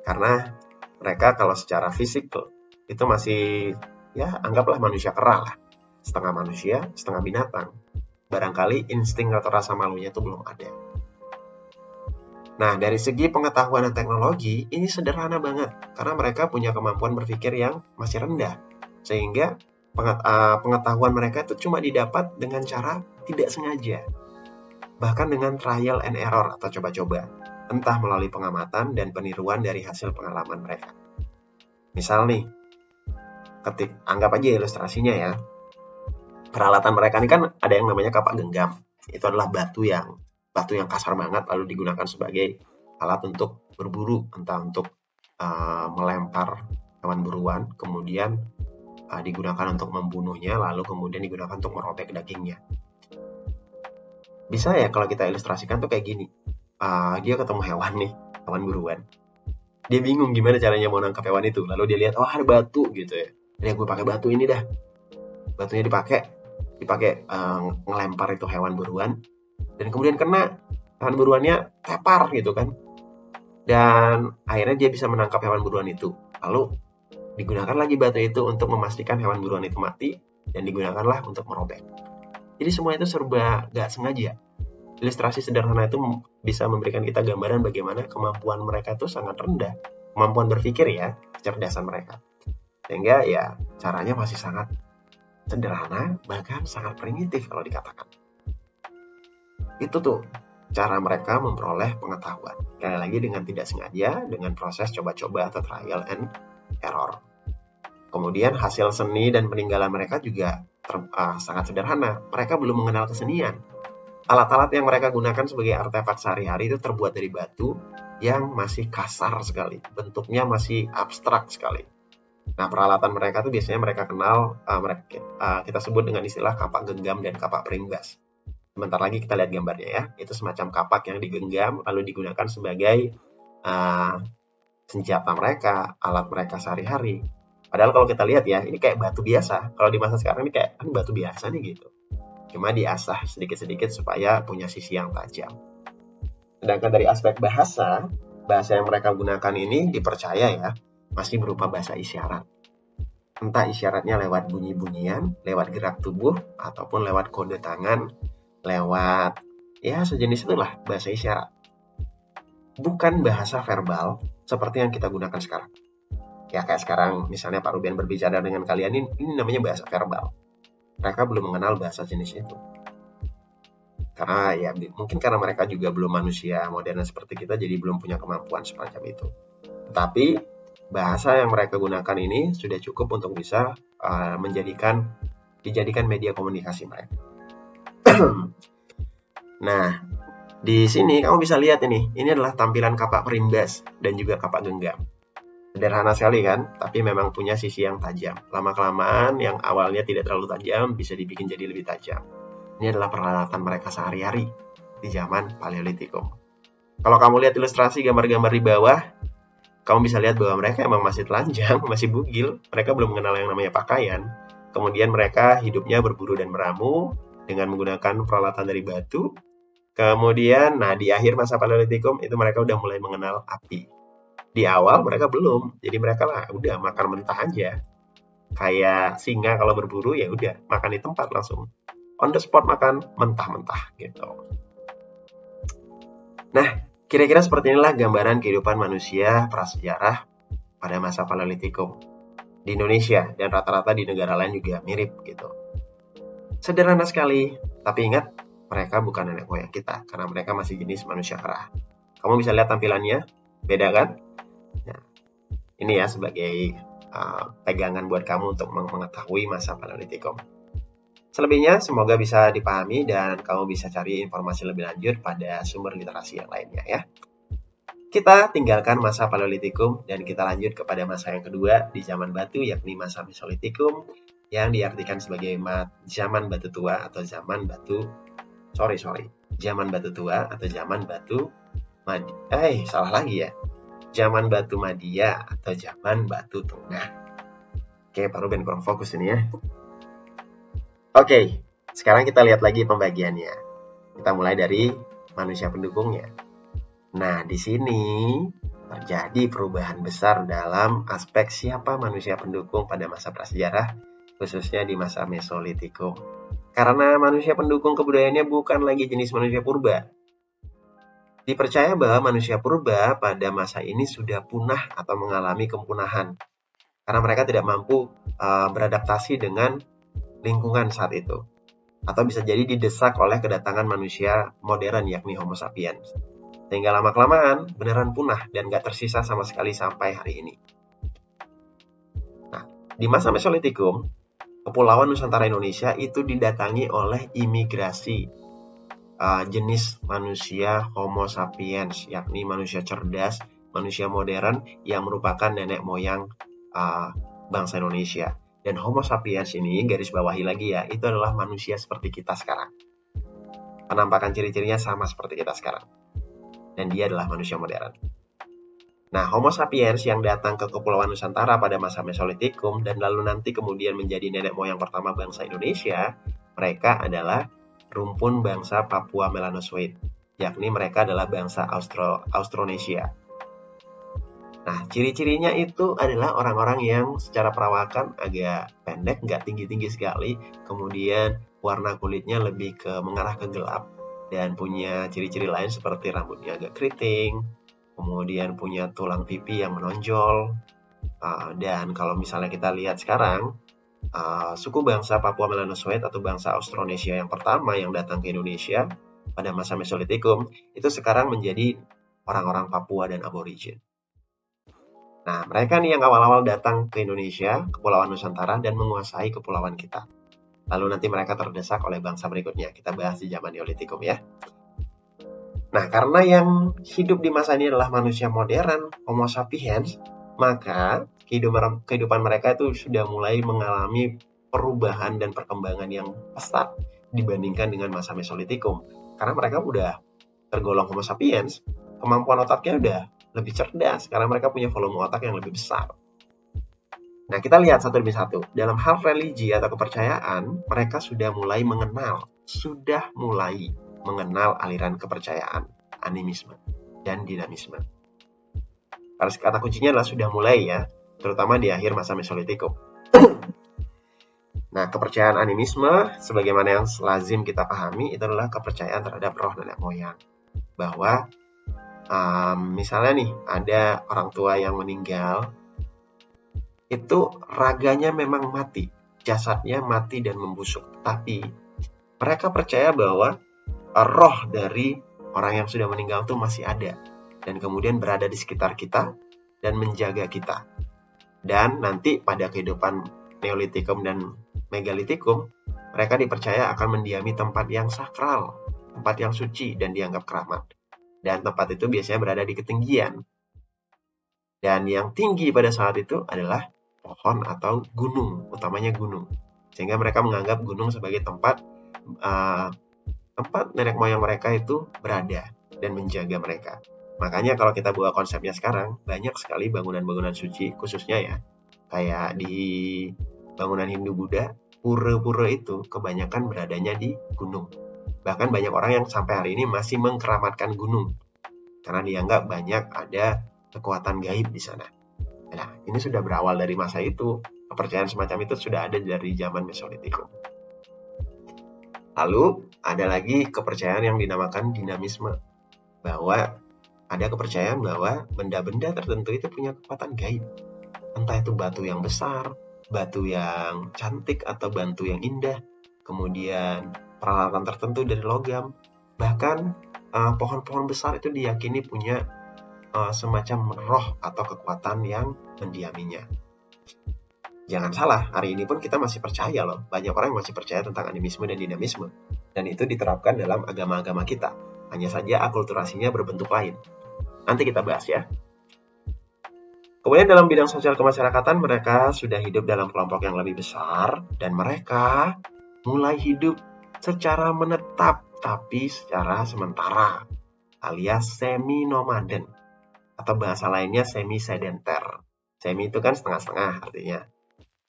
Karena mereka kalau secara fisik tuh, itu masih, ya anggaplah manusia kera lah. Setengah manusia, setengah binatang. Barangkali insting atau rasa malunya itu belum ada. Nah, dari segi pengetahuan dan teknologi, ini sederhana banget. Karena mereka punya kemampuan berpikir yang masih rendah. Sehingga pengetahuan mereka itu cuma didapat dengan cara tidak sengaja. Bahkan dengan trial and error atau coba-coba. Entah melalui pengamatan dan peniruan dari hasil pengalaman mereka. Misal nih, anggap aja ilustrasinya ya. Peralatan mereka ini kan ada yang namanya kapak genggam. Itu adalah batu yang kasar banget, lalu digunakan sebagai alat untuk berburu, entah untuk melempar hewan buruan, kemudian digunakan untuk membunuhnya, lalu kemudian digunakan untuk merobek dagingnya. Bisa ya kalau kita ilustrasikan tuh kayak gini. Dia ketemu hewan buruan. Dia bingung gimana caranya mau nangkap hewan itu. Lalu dia lihat, ada batu gitu ya. Dia gue pakai batu ini dah. Batunya dipakai ngelempar itu hewan buruan. Dan kemudian kena, hewan buruannya tepar gitu kan. Dan akhirnya dia bisa menangkap hewan buruan itu. Lalu digunakan lagi batu itu untuk memastikan hewan buruan itu mati. Dan digunakanlah untuk merobek. Jadi semua itu serba gak sengaja. Ilustrasi sederhana itu bisa memberikan kita gambaran bagaimana kemampuan mereka itu sangat rendah. Kemampuan berpikir ya, kecerdasan mereka. Sehingga ya caranya masih sangat sederhana, bahkan sangat primitif kalau dikatakan. Itu tuh cara mereka memperoleh pengetahuan. Sekali lagi dengan tidak sengaja, dengan proses coba-coba atau trial and error. Kemudian hasil seni dan peninggalan mereka juga sangat sederhana. Mereka belum mengenal kesenian. Alat-alat yang mereka gunakan sebagai artefak sehari-hari itu terbuat dari batu yang masih kasar sekali. Bentuknya masih abstrak sekali. Nah, peralatan mereka tuh biasanya mereka kenal, kita sebut dengan istilah kapak genggam dan kapak perimbas. Sebentar lagi kita lihat gambarnya ya. Itu semacam kapak yang digenggam lalu digunakan sebagai senjata mereka, alat mereka sehari-hari. Padahal kalau kita lihat ya, ini kayak batu biasa. Kalau di masa sekarang ini kayak batu biasa nih gitu. Cuma diasah sedikit-sedikit supaya punya sisi yang tajam. Sedangkan dari aspek bahasa yang mereka gunakan ini dipercaya ya, masih berupa bahasa isyarat. Entah isyaratnya lewat bunyi-bunyian, lewat gerak tubuh, ataupun lewat kode tangan, lewat ya sejenis itulah bahasa isyarat. Bukan bahasa verbal seperti yang kita gunakan sekarang. Ya kayak sekarang misalnya Pak Ruben berbicara dengan kalian ini namanya bahasa verbal. Mereka belum mengenal bahasa jenis itu. Karena ya mungkin karena mereka juga belum manusia modern seperti kita, jadi belum punya kemampuan semacam itu. Tapi bahasa yang mereka gunakan ini sudah cukup untuk bisa dijadikan media komunikasi mereka. Nah, di sini kamu bisa lihat ini adalah tampilan kapak perimbas dan juga kapak genggam. Sederhana sekali kan, tapi memang punya sisi yang tajam. Lama-kelamaan yang awalnya tidak terlalu tajam bisa dibikin jadi lebih tajam. Ini adalah peralatan mereka sehari-hari di zaman Paleolitikum. Kalau kamu lihat ilustrasi gambar-gambar di bawah, kamu bisa lihat bahwa mereka emang masih telanjang, masih bugil. Mereka belum mengenal yang namanya pakaian. Kemudian mereka hidupnya berburu dan meramu dengan menggunakan peralatan dari batu. Kemudian, di akhir masa Paleolitikum itu mereka udah mulai mengenal api. Di awal mereka belum, jadi mereka udah makan mentah aja. Kayak singa kalau berburu ya udah makan di tempat langsung. On the spot makan mentah-mentah gitu. Nah, kira-kira seperti inilah gambaran kehidupan manusia prasejarah pada masa Paleolitikum di Indonesia, dan rata-rata di negara lain juga mirip gitu. Sederhana sekali, tapi ingat mereka bukan nenek moyang kita karena mereka masih jenis manusia kera. Kamu bisa lihat tampilannya, beda kan? Nah, ini ya sebagai pegangan buat kamu untuk mengetahui masa Paleolitikum. Selebihnya semoga bisa dipahami dan kamu bisa cari informasi lebih lanjut pada sumber literasi yang lainnya ya. Kita tinggalkan masa Paleolitikum dan kita lanjut kepada masa yang kedua di zaman batu, yakni masa Mesolitikum, yang diartikan sebagai zaman batu tua atau zaman batu zaman batu Madia atau zaman batu tengah. Oke, Pak Ruben kurang fokus ini ya. Oke, sekarang kita lihat lagi pembagiannya. Kita mulai dari manusia pendukungnya. Nah, di sini terjadi perubahan besar dalam aspek siapa manusia pendukung pada masa prasejarah, khususnya di masa Mesolitikum. Karena manusia pendukung kebudayaannya bukan lagi jenis manusia purba. Dipercaya bahwa manusia purba pada masa ini sudah punah atau mengalami kepunahan karena mereka tidak mampu beradaptasi dengan lingkungan saat itu, atau bisa jadi didesak oleh kedatangan manusia modern yakni Homo sapiens, sehingga lama-kelamaan beneran punah dan gak tersisa sama sekali sampai hari ini. Nah, di masa Mesolitikum, Kepulauan Nusantara Indonesia itu didatangi oleh imigrasi jenis manusia Homo sapiens, yakni manusia cerdas, manusia modern yang merupakan nenek moyang bangsa Indonesia. Dan Homo sapiens ini, garis bawahi lagi ya, itu adalah manusia seperti kita sekarang. Penampakan ciri-cirinya sama seperti kita sekarang. Dan dia adalah manusia modern. Nah, Homo sapiens yang datang ke Kepulauan Nusantara pada masa Mesolitikum dan lalu nanti kemudian menjadi nenek moyang pertama bangsa Indonesia, mereka adalah rumpun bangsa Papua Melanozoid, yakni mereka adalah bangsa Austronesia. Nah, ciri-cirinya itu adalah orang-orang yang secara perawakan agak pendek, nggak tinggi-tinggi sekali, kemudian warna kulitnya lebih mengarah ke gelap, dan punya ciri-ciri lain seperti rambutnya agak keriting, kemudian punya tulang pipi yang menonjol, dan kalau misalnya kita lihat sekarang, suku bangsa Papua Melanozoid atau bangsa Austronesia yang pertama yang datang ke Indonesia pada masa Mesolitikum itu sekarang menjadi orang-orang Papua dan aborigin. Nah, mereka nih yang awal-awal datang ke Indonesia, Kepulauan Nusantara, dan menguasai kepulauan kita. Lalu nanti mereka terdesak oleh bangsa berikutnya. Kita bahas di zaman Neolitikum ya. Nah, karena yang hidup di masa ini adalah manusia modern, Homo sapiens, maka kehidupan mereka itu sudah mulai mengalami perubahan dan perkembangan yang pesat dibandingkan dengan masa Mesolitikum. Karena mereka udah tergolong Homo sapiens, kemampuan otaknya udah lebih cerdas karena mereka punya volume otak yang lebih besar. Nah, kita lihat satu demi satu. Dalam hal religi atau kepercayaan, mereka sudah mulai mengenal aliran kepercayaan, animisme, dan dinamisme. Kata kuncinya adalah sudah mulai ya, terutama di akhir masa Mesolitikum. Nah, kepercayaan animisme, sebagaimana yang lazim kita pahami, itu adalah kepercayaan terhadap roh nenek moyang. Bahwa misalnya nih, ada orang tua yang meninggal, itu raganya memang mati, jasadnya mati dan membusuk. Tapi mereka percaya bahwa roh dari orang yang sudah meninggal itu masih ada dan kemudian berada di sekitar kita dan menjaga kita. Dan nanti pada kehidupan Neolitikum dan Megalitikum, mereka dipercaya akan mendiami tempat yang sakral, tempat yang suci dan dianggap keramat. Dan tempat itu biasanya berada di ketinggian. Dan yang tinggi pada saat itu adalah pohon atau gunung, utamanya gunung. Sehingga mereka menganggap gunung sebagai tempat nenek moyang mereka itu berada dan menjaga mereka. Makanya kalau kita bawa konsepnya sekarang, banyak sekali bangunan-bangunan suci, khususnya ya, kayak di bangunan Hindu-Buddha, pura-pura itu kebanyakan beradanya di gunung. Bahkan banyak orang yang sampai hari ini masih mengkeramatkan gunung, karena dianggap banyak ada kekuatan gaib di sana. Nah, ini sudah berawal dari masa itu. Kepercayaan semacam itu sudah ada dari zaman Mesolitikum. Lalu, ada lagi kepercayaan yang dinamakan dinamisme. Bahwa ada kepercayaan bahwa benda-benda tertentu itu punya kekuatan gaib. Entah itu batu yang besar, batu yang cantik, atau batu yang indah. Kemudian peralatan tertentu dari logam. Bahkan pohon-pohon besar itu diyakini punya semacam roh atau kekuatan yang mendiaminya. Jangan salah, hari ini pun kita masih percaya loh. Banyak orang yang masih percaya tentang animisme dan dinamisme. Dan itu diterapkan dalam agama-agama kita. Hanya saja akulturasinya berbentuk lain. Nanti kita bahas ya. Kemudian dalam bidang sosial kemasyarakatan, mereka sudah hidup dalam kelompok yang lebih besar. Dan mereka mulai hidup secara menetap, tapi secara sementara. Alias semi-nomaden. Atau bahasa lainnya semi-sedenter. Semi itu kan setengah-setengah artinya.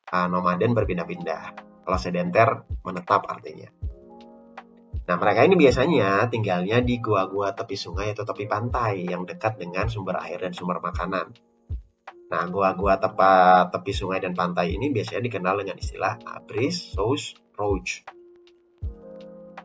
Nomaden berpindah-pindah. Kalau sedenter, menetap artinya. Nah, mereka ini biasanya tinggalnya di gua-gua tepi sungai atau tepi pantai yang dekat dengan sumber air dan sumber makanan. Nah, gua-gua tepi sungai dan pantai ini biasanya dikenal dengan istilah abris, sous, rouge.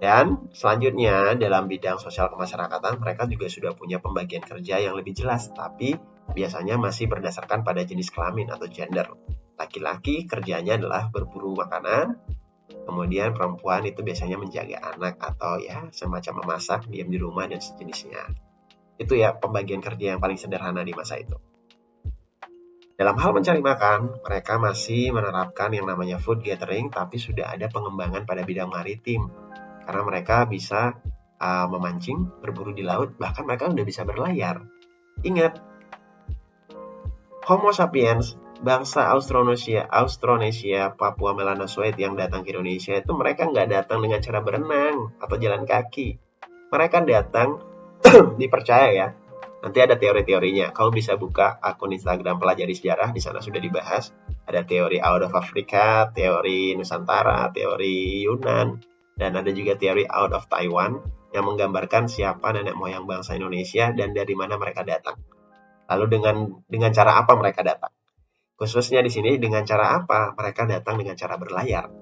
Dan selanjutnya dalam bidang sosial kemasyarakatan mereka juga sudah punya pembagian kerja yang lebih jelas, tapi biasanya masih berdasarkan pada jenis kelamin atau gender. Laki-laki kerjanya adalah berburu makanan, kemudian perempuan itu biasanya menjaga anak atau ya semacam memasak, diam di rumah dan sejenisnya. Itu ya pembagian kerja yang paling sederhana di masa itu. Dalam hal mencari makan, mereka masih menerapkan yang namanya food gathering, tapi sudah ada pengembangan pada bidang maritim. Karena mereka bisa memancing, berburu di laut, bahkan mereka udah bisa berlayar. Ingat, Homo sapiens, bangsa Austronesia, Papua Melanosoid yang datang ke Indonesia itu mereka nggak datang dengan cara berenang atau jalan kaki. Mereka datang, dipercaya ya, nanti ada teori-teorinya. Kau bisa buka akun Instagram Pelajari Sejarah, di sana sudah dibahas. Ada teori out of Africa, teori Nusantara, teori Yunan, dan ada juga teori out of Taiwan yang menggambarkan siapa nenek moyang bangsa Indonesia dan dari mana mereka datang. Lalu dengan cara apa mereka datang? Khususnya di sini dengan cara apa? Mereka datang dengan cara berlayar.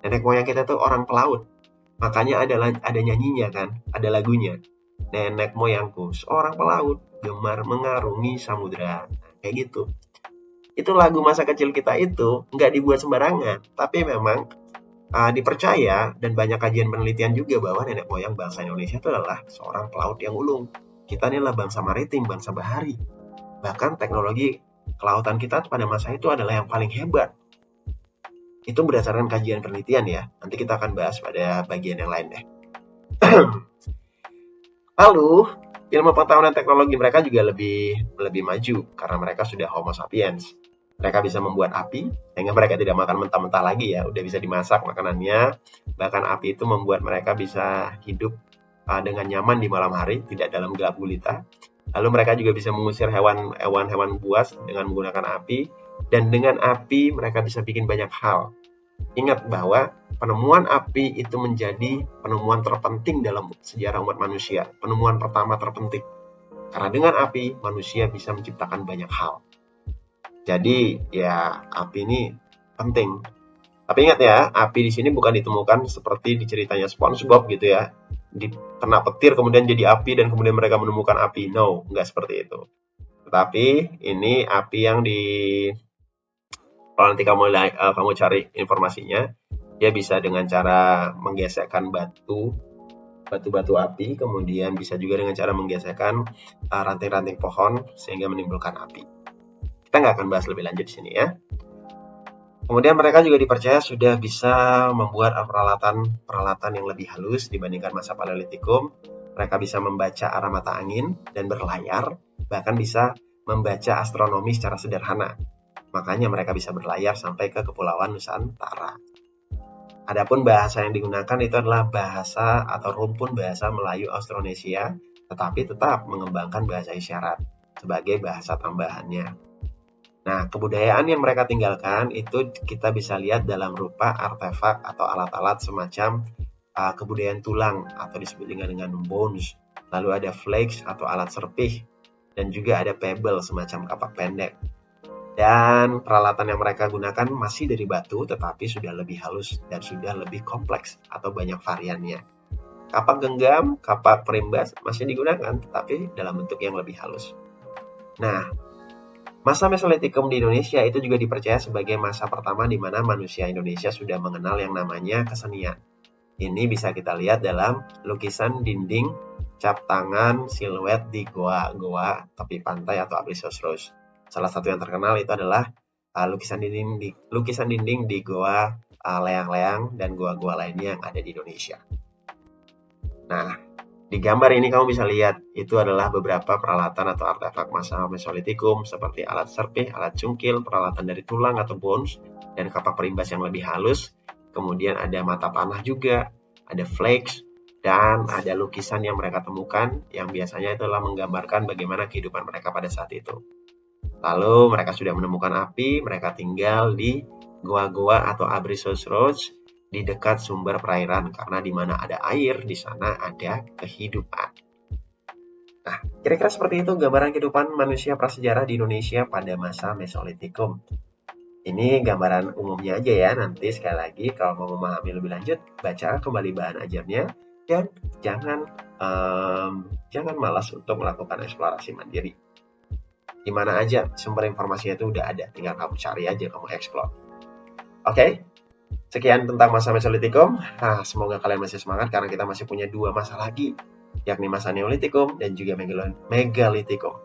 Nenek moyang kita tuh orang pelaut. Makanya ada nyanyinya kan, ada lagunya. Nenek moyangku seorang pelaut, gemar mengarungi samudra. Kayak gitu. Itu lagu masa kecil kita itu nggak dibuat sembarangan, tapi memang dipercaya dan banyak kajian penelitian juga bahwa nenek moyang bangsa Indonesia itu adalah seorang pelaut yang ulung. Kita ini adalah bangsa maritim, bangsa bahari. Bahkan teknologi kelautan kita pada masa itu adalah yang paling hebat. Itu berdasarkan kajian penelitian ya. Nanti kita akan bahas pada bagian yang lain deh. Lalu, ilmu pengetahuan dan teknologi mereka juga lebih maju karena mereka sudah Homo sapiens. Mereka bisa membuat api, sehingga mereka tidak makan mentah-mentah lagi ya, udah bisa dimasak makanannya. Bahkan api itu membuat mereka bisa hidup dengan nyaman di malam hari, tidak dalam gelap gulita. Lalu mereka juga bisa mengusir hewan-hewan buas dengan menggunakan api, dan dengan api mereka bisa bikin banyak hal. Ingat bahwa penemuan api itu menjadi penemuan terpenting dalam sejarah umat manusia, penemuan pertama terpenting. Karena dengan api, manusia bisa menciptakan banyak hal. Jadi, ya api ini penting. Tapi ingat ya, api di sini bukan ditemukan seperti di ceritanya SpongeBob gitu ya. Kena petir kemudian jadi api dan kemudian mereka menemukan api. No, nggak seperti itu. Tetapi ini api yang kalau nanti kamu cari informasinya, dia bisa dengan cara menggesekkan batu-batu api, kemudian bisa juga dengan cara menggesekkan ranting-ranting pohon sehingga menimbulkan api. Kita nggak akan bahas lebih lanjut di sini ya. Kemudian mereka juga dipercaya sudah bisa membuat peralatan yang lebih halus dibandingkan masa Paleolitikum. Mereka bisa membaca arah mata angin dan berlayar, bahkan bisa membaca astronomi secara sederhana. Makanya mereka bisa berlayar sampai ke Kepulauan Nusantara. Adapun bahasa yang digunakan itu adalah bahasa atau rumpun bahasa Melayu Austronesia, tetapi tetap mengembangkan bahasa isyarat sebagai bahasa tambahannya. Nah, kebudayaan yang mereka tinggalkan itu kita bisa lihat dalam rupa artefak atau alat-alat semacam kebudayaan tulang atau disebut dengan bones. Lalu ada flakes atau alat serpih dan juga ada pebble semacam kapak pendek. Dan peralatan yang mereka gunakan masih dari batu tetapi sudah lebih halus dan sudah lebih kompleks atau banyak variannya. Kapak genggam, kapak perimbas masih digunakan tetapi dalam bentuk yang lebih halus. Nah, masa Mesolitikum di Indonesia itu juga dipercaya sebagai masa pertama di mana manusia Indonesia sudah mengenal yang namanya kesenian. Ini bisa kita lihat dalam lukisan dinding, cap tangan, siluet di goa-goa tepi pantai atau Abricos. Salah satu yang terkenal itu adalah lukisan dinding di goa Leang-Leang dan goa-goa lainnya yang ada di Indonesia. Nah, di gambar ini kamu bisa lihat itu adalah beberapa peralatan atau artefak masa Mesolitikum seperti alat serpih, alat cungkil, peralatan dari tulang atau bones, dan kapak perimbas yang lebih halus. Kemudian ada mata panah juga, ada flakes, dan ada lukisan yang mereka temukan yang biasanya itu adalah menggambarkan bagaimana kehidupan mereka pada saat itu. Lalu mereka sudah menemukan api, mereka tinggal di goa-goa atau Abricos di dekat sumber perairan karena di mana ada air, di sana ada kehidupan. Nah, kira-kira seperti itu gambaran kehidupan manusia prasejarah di Indonesia pada masa Mesolitikum. Ini gambaran umumnya aja ya, nanti sekali lagi kalau mau memahami lebih lanjut, baca kembali bahan ajarnya dan jangan malas untuk melakukan eksplorasi mandiri. Di mana aja sumber informasinya itu udah ada, tinggal kamu cari aja, kamu explore. Oke? Sekian tentang masa Mesolitikum. Nah, semoga kalian masih semangat karena kita masih punya 2 masa lagi, yakni masa Neolitikum dan juga Megalitikum.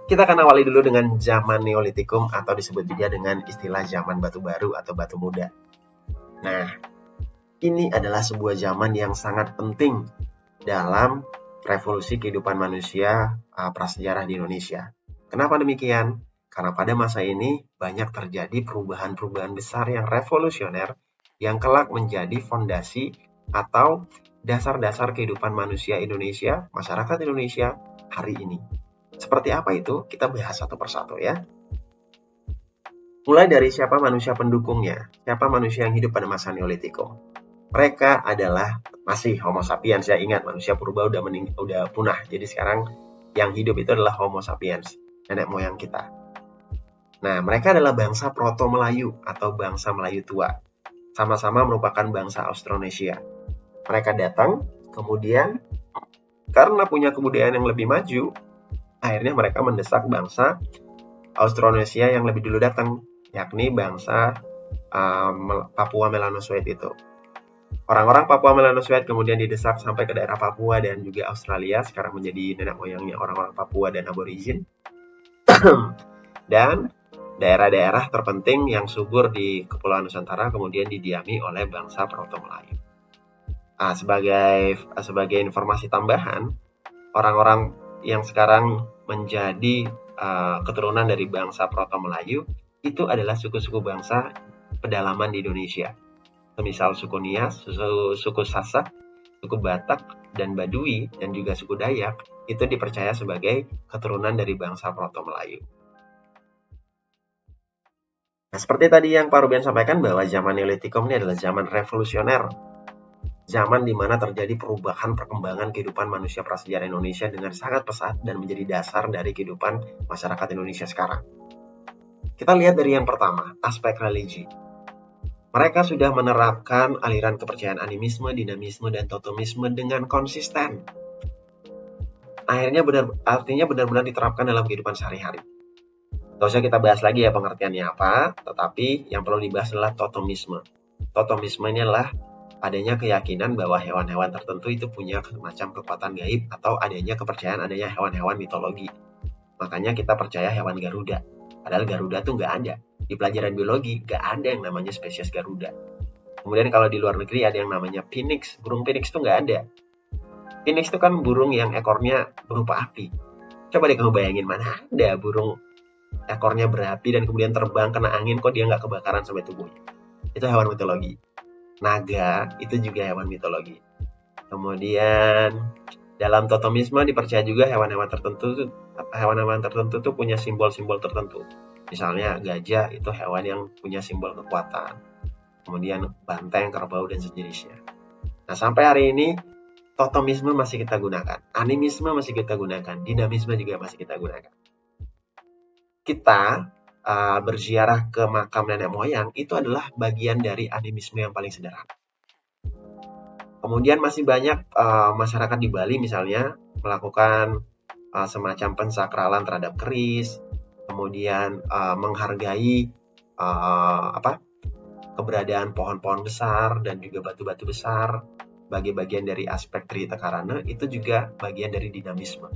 Kita akan awali dulu dengan zaman Neolitikum atau disebut juga dengan istilah zaman batu baru atau batu muda. Nah, ini adalah sebuah zaman yang sangat penting dalam revolusi kehidupan manusia prasejarah di Indonesia. Kenapa demikian? Karena pada masa ini banyak terjadi perubahan-perubahan besar yang revolusioner yang kelak menjadi fondasi atau dasar-dasar kehidupan manusia Indonesia, masyarakat Indonesia hari ini. Seperti apa itu? Kita bahas satu persatu ya. Mulai dari siapa manusia pendukungnya, siapa manusia yang hidup pada masa Neolitikum. Mereka adalah masih Homo sapiens ya, ingat manusia purba udah punah. Jadi sekarang yang hidup itu adalah Homo sapiens, nenek moyang kita. Nah, mereka adalah bangsa Proto-Melayu atau bangsa Melayu tua. Sama-sama merupakan bangsa Austronesia. Mereka datang, kemudian karena punya kebudayaan yang lebih maju, akhirnya mereka mendesak bangsa Austronesia yang lebih dulu datang, yakni bangsa Papua Melanosoid itu. Orang-orang Papua Melanosoid kemudian didesak sampai ke daerah Papua dan juga Australia, sekarang menjadi nenek moyangnya orang-orang Papua dan Aborigin. Dan daerah-daerah terpenting yang subur di Kepulauan Nusantara kemudian didiami oleh bangsa Proto-Melayu. Sebagai informasi tambahan, orang-orang yang sekarang menjadi keturunan dari bangsa Proto-Melayu itu adalah suku-suku bangsa pedalaman di Indonesia. Semisal suku Nias, suku Sasak, suku Batak, dan Baduy, dan juga suku Dayak, itu dipercaya sebagai keturunan dari bangsa Proto-Melayu. Nah, seperti tadi yang Pak Ruben sampaikan bahwa zaman Neolitikum ini adalah zaman revolusioner. Zaman di mana terjadi perubahan perkembangan kehidupan manusia prasejarah Indonesia dengan sangat pesat dan menjadi dasar dari kehidupan masyarakat Indonesia sekarang. Kita lihat dari yang pertama, aspek religi. Mereka sudah menerapkan aliran kepercayaan animisme, dinamisme, dan totemisme dengan konsisten. Artinya benar-benar diterapkan dalam kehidupan sehari-hari. Gak usah kita bahas lagi ya pengertiannya apa, tetapi yang perlu dibahas adalah totemisme. Totemisme ini adalah adanya keyakinan bahwa hewan-hewan tertentu itu punya semacam kekuatan gaib atau adanya kepercayaan adanya hewan-hewan mitologi. Makanya kita percaya hewan Garuda. Padahal Garuda tuh nggak ada. Di pelajaran biologi nggak ada yang namanya spesies Garuda. Kemudian kalau di luar negeri ada yang namanya phoenix. Burung phoenix tuh nggak ada. Phoenix itu kan burung yang ekornya berupa api. Coba deh kamu bayangin, mana ada burung ekornya berapi dan kemudian terbang kena angin kok dia nggak kebakaran sampai tubuhnya. Itu hewan mitologi. Naga itu juga hewan mitologi. Kemudian dalam totemisme dipercaya juga hewan-hewan tertentu tuh punya simbol-simbol tertentu. Misalnya gajah itu hewan yang punya simbol kekuatan. Kemudian banteng, kerbau, dan sejenisnya. Nah, sampai hari ini totemisme masih kita gunakan, animisme masih kita gunakan, dinamisme juga masih kita gunakan. Kita berziarah ke makam nenek moyang itu adalah bagian dari animisme yang paling sederhana. Kemudian masih banyak masyarakat di Bali misalnya melakukan semacam pensakralan terhadap keris, kemudian menghargai keberadaan pohon-pohon besar dan juga batu-batu besar sebagai bagian dari aspek Trihita Karana, itu juga bagian dari dinamisme.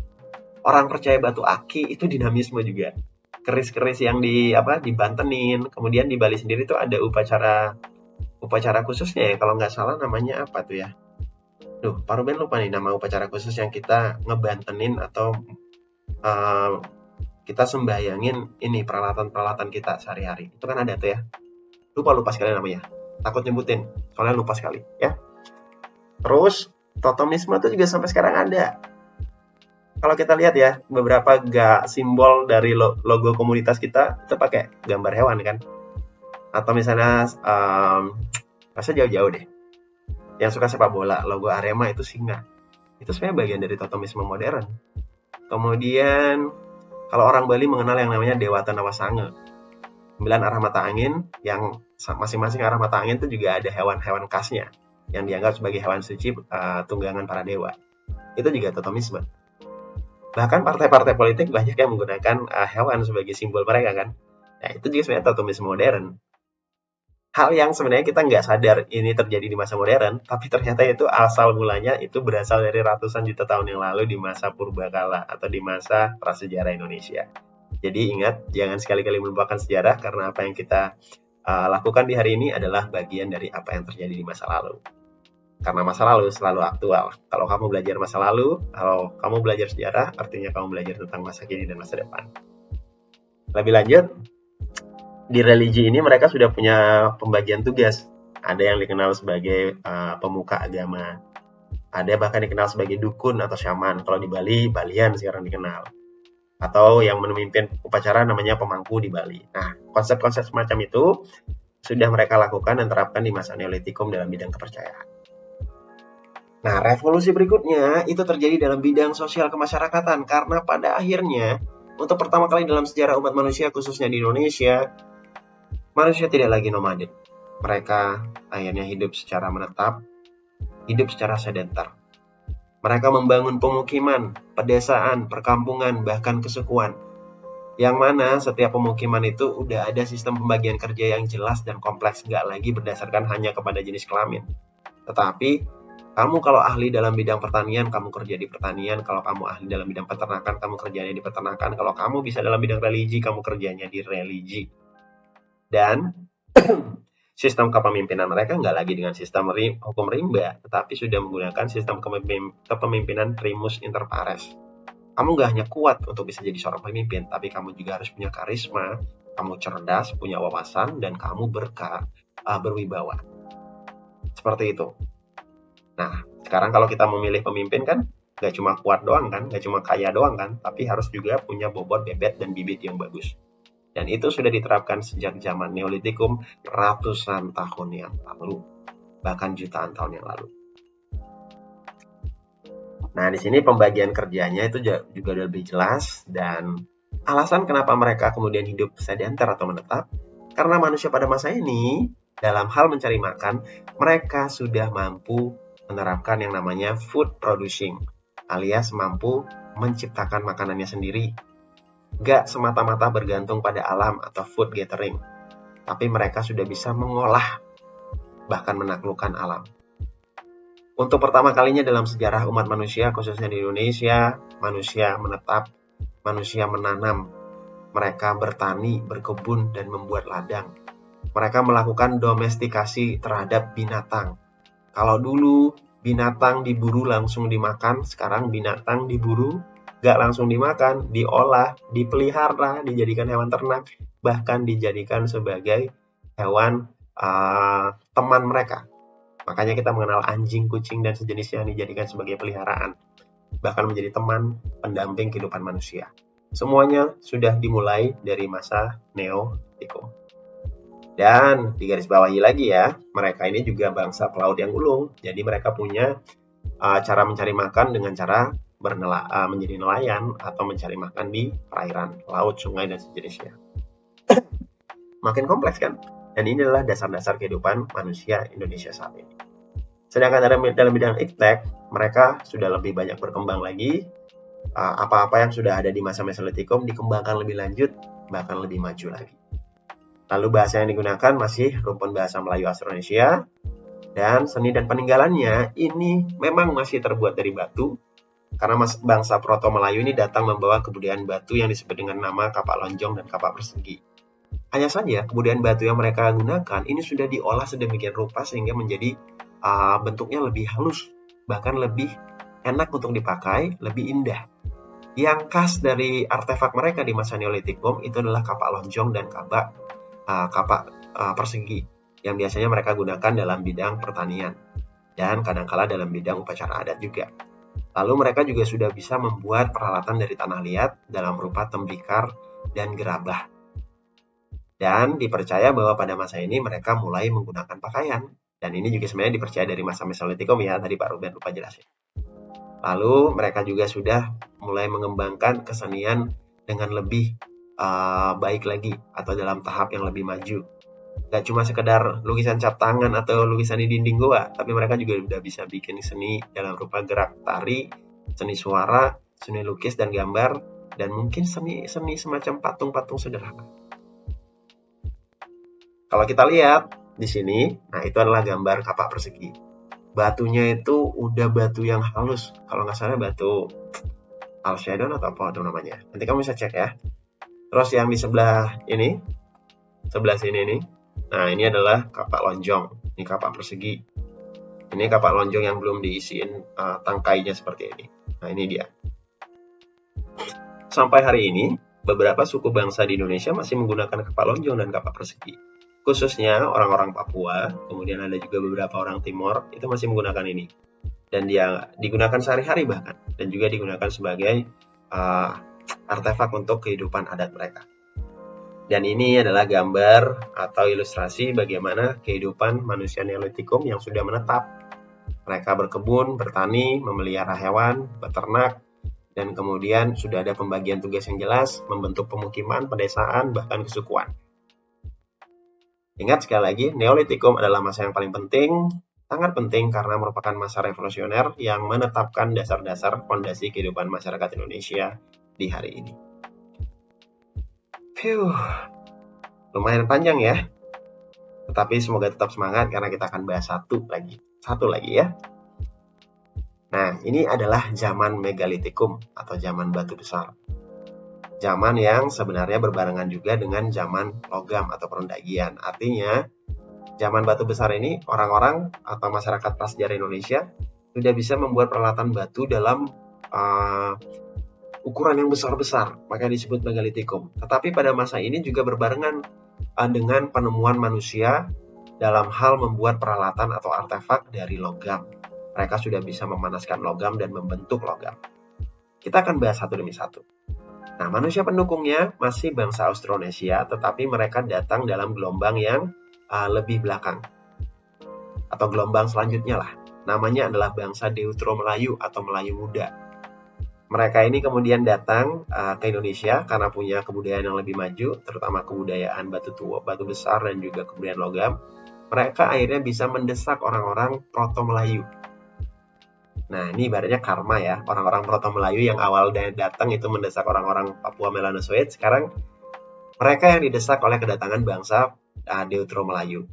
Orang percaya batu aki itu dinamisme juga. Keris-keris yang dibantenin. Kemudian di Bali sendiri tuh ada upacara khususnya ya, kalau nggak salah namanya apa tuh ya. Pak Ruben lupa nih nama upacara khusus yang kita ngebantenin atau kita sembayangin ini peralatan-peralatan kita sehari-hari. Itu kan ada tuh ya. Lupa sekali namanya. Takut nyebutin, soalnya lupa sekali ya. Terus totemisme itu juga sampai sekarang ada. Kalau kita lihat ya, beberapa simbol dari logo komunitas kita itu pakai gambar hewan kan. Atau misalnya masa jauh-jauh deh. Yang suka sepak bola, logo Arema itu singa. Itu sebenarnya bagian dari totemisme modern. Kemudian kalau orang Bali mengenal yang namanya Dewata Nawasange. 9 arah mata angin, yang masing-masing arah mata angin itu juga ada hewan-hewan khasnya yang dianggap sebagai hewan suci tunggangan para dewa. Itu juga totemisme. Bahkan partai-partai politik banyak yang menggunakan hewan sebagai simbol mereka kan. Nah, itu juga sebenarnya totemisme modern. Hal yang sebenarnya kita nggak sadar ini terjadi di masa modern, tapi ternyata itu asal mulanya itu berasal dari ratusan juta tahun yang lalu di masa purbakala atau di masa prasejarah Indonesia. Jadi ingat, jangan sekali-kali melupakan sejarah karena apa yang kita lakukan di hari ini adalah bagian dari apa yang terjadi di masa lalu. Karena masa lalu selalu aktual. Kalau kamu belajar masa lalu, kalau kamu belajar sejarah, artinya kamu belajar tentang masa kini dan masa depan. Lebih lanjut, di religi ini mereka sudah punya pembagian tugas. Ada yang dikenal sebagai pemuka agama. Ada bahkan dikenal sebagai dukun atau syaman. Kalau di Bali, Balian sekarang dikenal. Atau yang memimpin upacara namanya pemangku di Bali. Nah, konsep-konsep semacam itu sudah mereka lakukan dan terapkan di masa Neolitikum dalam bidang kepercayaan. Nah, revolusi berikutnya itu terjadi dalam bidang sosial kemasyarakatan karena pada akhirnya untuk pertama kali dalam sejarah umat manusia khususnya di Indonesia, manusia tidak lagi nomaden. Mereka akhirnya hidup secara menetap, hidup secara sedentar. Mereka membangun pemukiman, pedesaan, perkampungan, bahkan kesukuan. Yang mana setiap pemukiman itu udah ada sistem pembagian kerja yang jelas dan kompleks, nggak lagi berdasarkan hanya kepada jenis kelamin. Tetapi Kamu kalau ahli dalam bidang pertanian, kamu kerja di pertanian. Kalau kamu ahli dalam bidang peternakan, kamu kerjanya di peternakan. Kalau kamu bisa dalam bidang religi, kamu kerjanya di religi. Dan sistem kepemimpinan mereka nggak lagi dengan sistem hukum rimba, tetapi sudah menggunakan sistem kepemimpinan primus inter pares. Kamu nggak hanya kuat untuk bisa jadi seorang pemimpin, tapi kamu juga harus punya karisma, kamu cerdas, punya wawasan, dan kamu berwibawa. Seperti itu. Nah, sekarang kalau kita memilih pemimpin kan, nggak cuma kuat doang kan, nggak cuma kaya doang kan, tapi harus juga punya bobot, bebet, dan bibit yang bagus. Dan itu sudah diterapkan sejak zaman Neolitikum ratusan tahun yang lalu, bahkan jutaan tahun yang lalu. Nah, di sini pembagian kerjanya itu juga lebih jelas, dan alasan kenapa mereka kemudian hidup sedentar atau menetap, karena manusia pada masa ini, dalam hal mencari makan, mereka sudah mampu menerapkan yang namanya food producing, alias mampu menciptakan makanannya sendiri. Gak semata-mata bergantung pada alam atau food gathering, tapi mereka sudah bisa mengolah, bahkan menaklukkan alam. Untuk pertama kalinya dalam sejarah umat manusia, khususnya di Indonesia, manusia menetap, manusia menanam, mereka bertani, berkebun, dan membuat ladang. Mereka melakukan domestikasi terhadap binatang. Kalau dulu binatang diburu langsung dimakan, sekarang binatang diburu gak langsung dimakan, diolah, dipelihara, dijadikan hewan ternak, bahkan dijadikan sebagai hewan teman mereka. Makanya kita mengenal anjing, kucing, dan sejenisnya yang dijadikan sebagai peliharaan, bahkan menjadi teman pendamping kehidupan manusia. Semuanya sudah dimulai dari masa Neolitikum. Dan digarisbawahi lagi ya, mereka ini juga bangsa pelaut yang ulung. Jadi mereka punya cara mencari makan dengan cara menjadi nelayan atau mencari makan di perairan, laut, sungai, dan sejenisnya. Makin kompleks kan? Dan ini adalah dasar-dasar kehidupan manusia Indonesia saat ini. Sedangkan dalam bidang iptek, mereka sudah lebih banyak berkembang lagi. Apa-apa yang sudah ada di masa Mesolitikum dikembangkan lebih lanjut, bahkan lebih maju lagi. Lalu bahasa yang digunakan masih rumpun bahasa Melayu Austronesia, dan seni dan peninggalannya ini memang masih terbuat dari batu, karena bangsa Proto-Melayu ini datang membawa kebudayaan batu yang disebut dengan nama kapak lonjong dan kapak persegi. Hanya saja kebudayaan batu yang mereka gunakan ini sudah diolah sedemikian rupa sehingga menjadi bentuknya lebih halus, bahkan lebih enak untuk dipakai, lebih indah. Yang khas dari artefak mereka di masa Neolitikum itu adalah kapak lonjong dan kapak persegi yang biasanya mereka gunakan dalam bidang pertanian dan kadangkala dalam bidang upacara adat juga. Lalu mereka juga sudah bisa membuat peralatan dari tanah liat dalam rupa tembikar dan gerabah. Dan dipercaya bahwa pada masa ini mereka mulai menggunakan pakaian. Dan ini juga sebenarnya dipercaya dari masa Mesolitikum ya, tadi Pak Ruben lupa jelasin. Lalu mereka juga sudah mulai mengembangkan kesenian dengan lebih baik lagi atau dalam tahap yang lebih maju. Gak cuma sekedar lukisan cap tangan atau lukisan di dinding goa, tapi mereka juga udah bisa bikin seni dalam rupa gerak tari, seni suara, seni lukis dan gambar, dan mungkin seni semacam patung-patung sederhana. Kalau kita lihat di sini, nah itu adalah gambar kapak persegi. Batunya itu udah batu yang halus, kalau nggak salah batu Alcedon atau apa itu namanya. Nanti kamu bisa cek ya. Terus yang di sebelah sini nih, nah ini adalah kapak lonjong, ini kapak persegi. Ini kapak lonjong yang belum diisiin tangkainya seperti ini. Nah ini dia. Sampai hari ini, beberapa suku bangsa di Indonesia masih menggunakan kapak lonjong dan kapak persegi. Khususnya orang-orang Papua, kemudian ada juga beberapa orang Timor, itu masih menggunakan ini. Dan dia digunakan sehari-hari bahkan, dan juga digunakan sebagai artefak untuk kehidupan adat mereka. Dan ini adalah gambar atau ilustrasi bagaimana kehidupan manusia Neolitikum yang sudah menetap. Mereka berkebun, bertani, memelihara hewan, beternak, dan kemudian sudah ada pembagian tugas yang jelas, membentuk pemukiman, pedesaan, bahkan kesukuan. Ingat sekali lagi, Neolitikum adalah masa yang paling penting, sangat penting karena merupakan masa revolusioner yang menetapkan dasar-dasar fondasi kehidupan masyarakat Indonesia di hari ini. Lumayan panjang ya. Tetapi semoga tetap semangat karena kita akan bahas satu lagi ya. Nah, ini adalah zaman megalitikum atau zaman batu besar. Zaman yang sebenarnya berbarengan juga dengan zaman logam atau perundagian. Artinya, zaman batu besar ini orang-orang atau masyarakat prasejarah Indonesia sudah bisa membuat peralatan batu dalam ukuran yang besar-besar, makanya disebut megalitikum. Tetapi pada masa ini juga berbarengan dengan penemuan manusia dalam hal membuat peralatan atau artefak dari logam. Mereka sudah bisa memanaskan logam dan membentuk logam. Kita akan bahas satu demi satu. Nah, manusia pendukungnya masih bangsa Austronesia, tetapi mereka datang dalam gelombang yang lebih belakang. Atau gelombang selanjutnya lah. Namanya adalah bangsa Deutero-Melayu atau Melayu Muda. Mereka ini kemudian datang ke Indonesia karena punya kebudayaan yang lebih maju, terutama kebudayaan batu tua, batu besar, dan juga kebudayaan logam. Mereka akhirnya bisa mendesak orang-orang Proto-Melayu. Nah, ini ibaratnya karma ya. Orang-orang Proto-Melayu yang awal datang itu mendesak orang-orang Papua Melanosoid, sekarang mereka yang didesak oleh kedatangan bangsa Deutero-Melayu.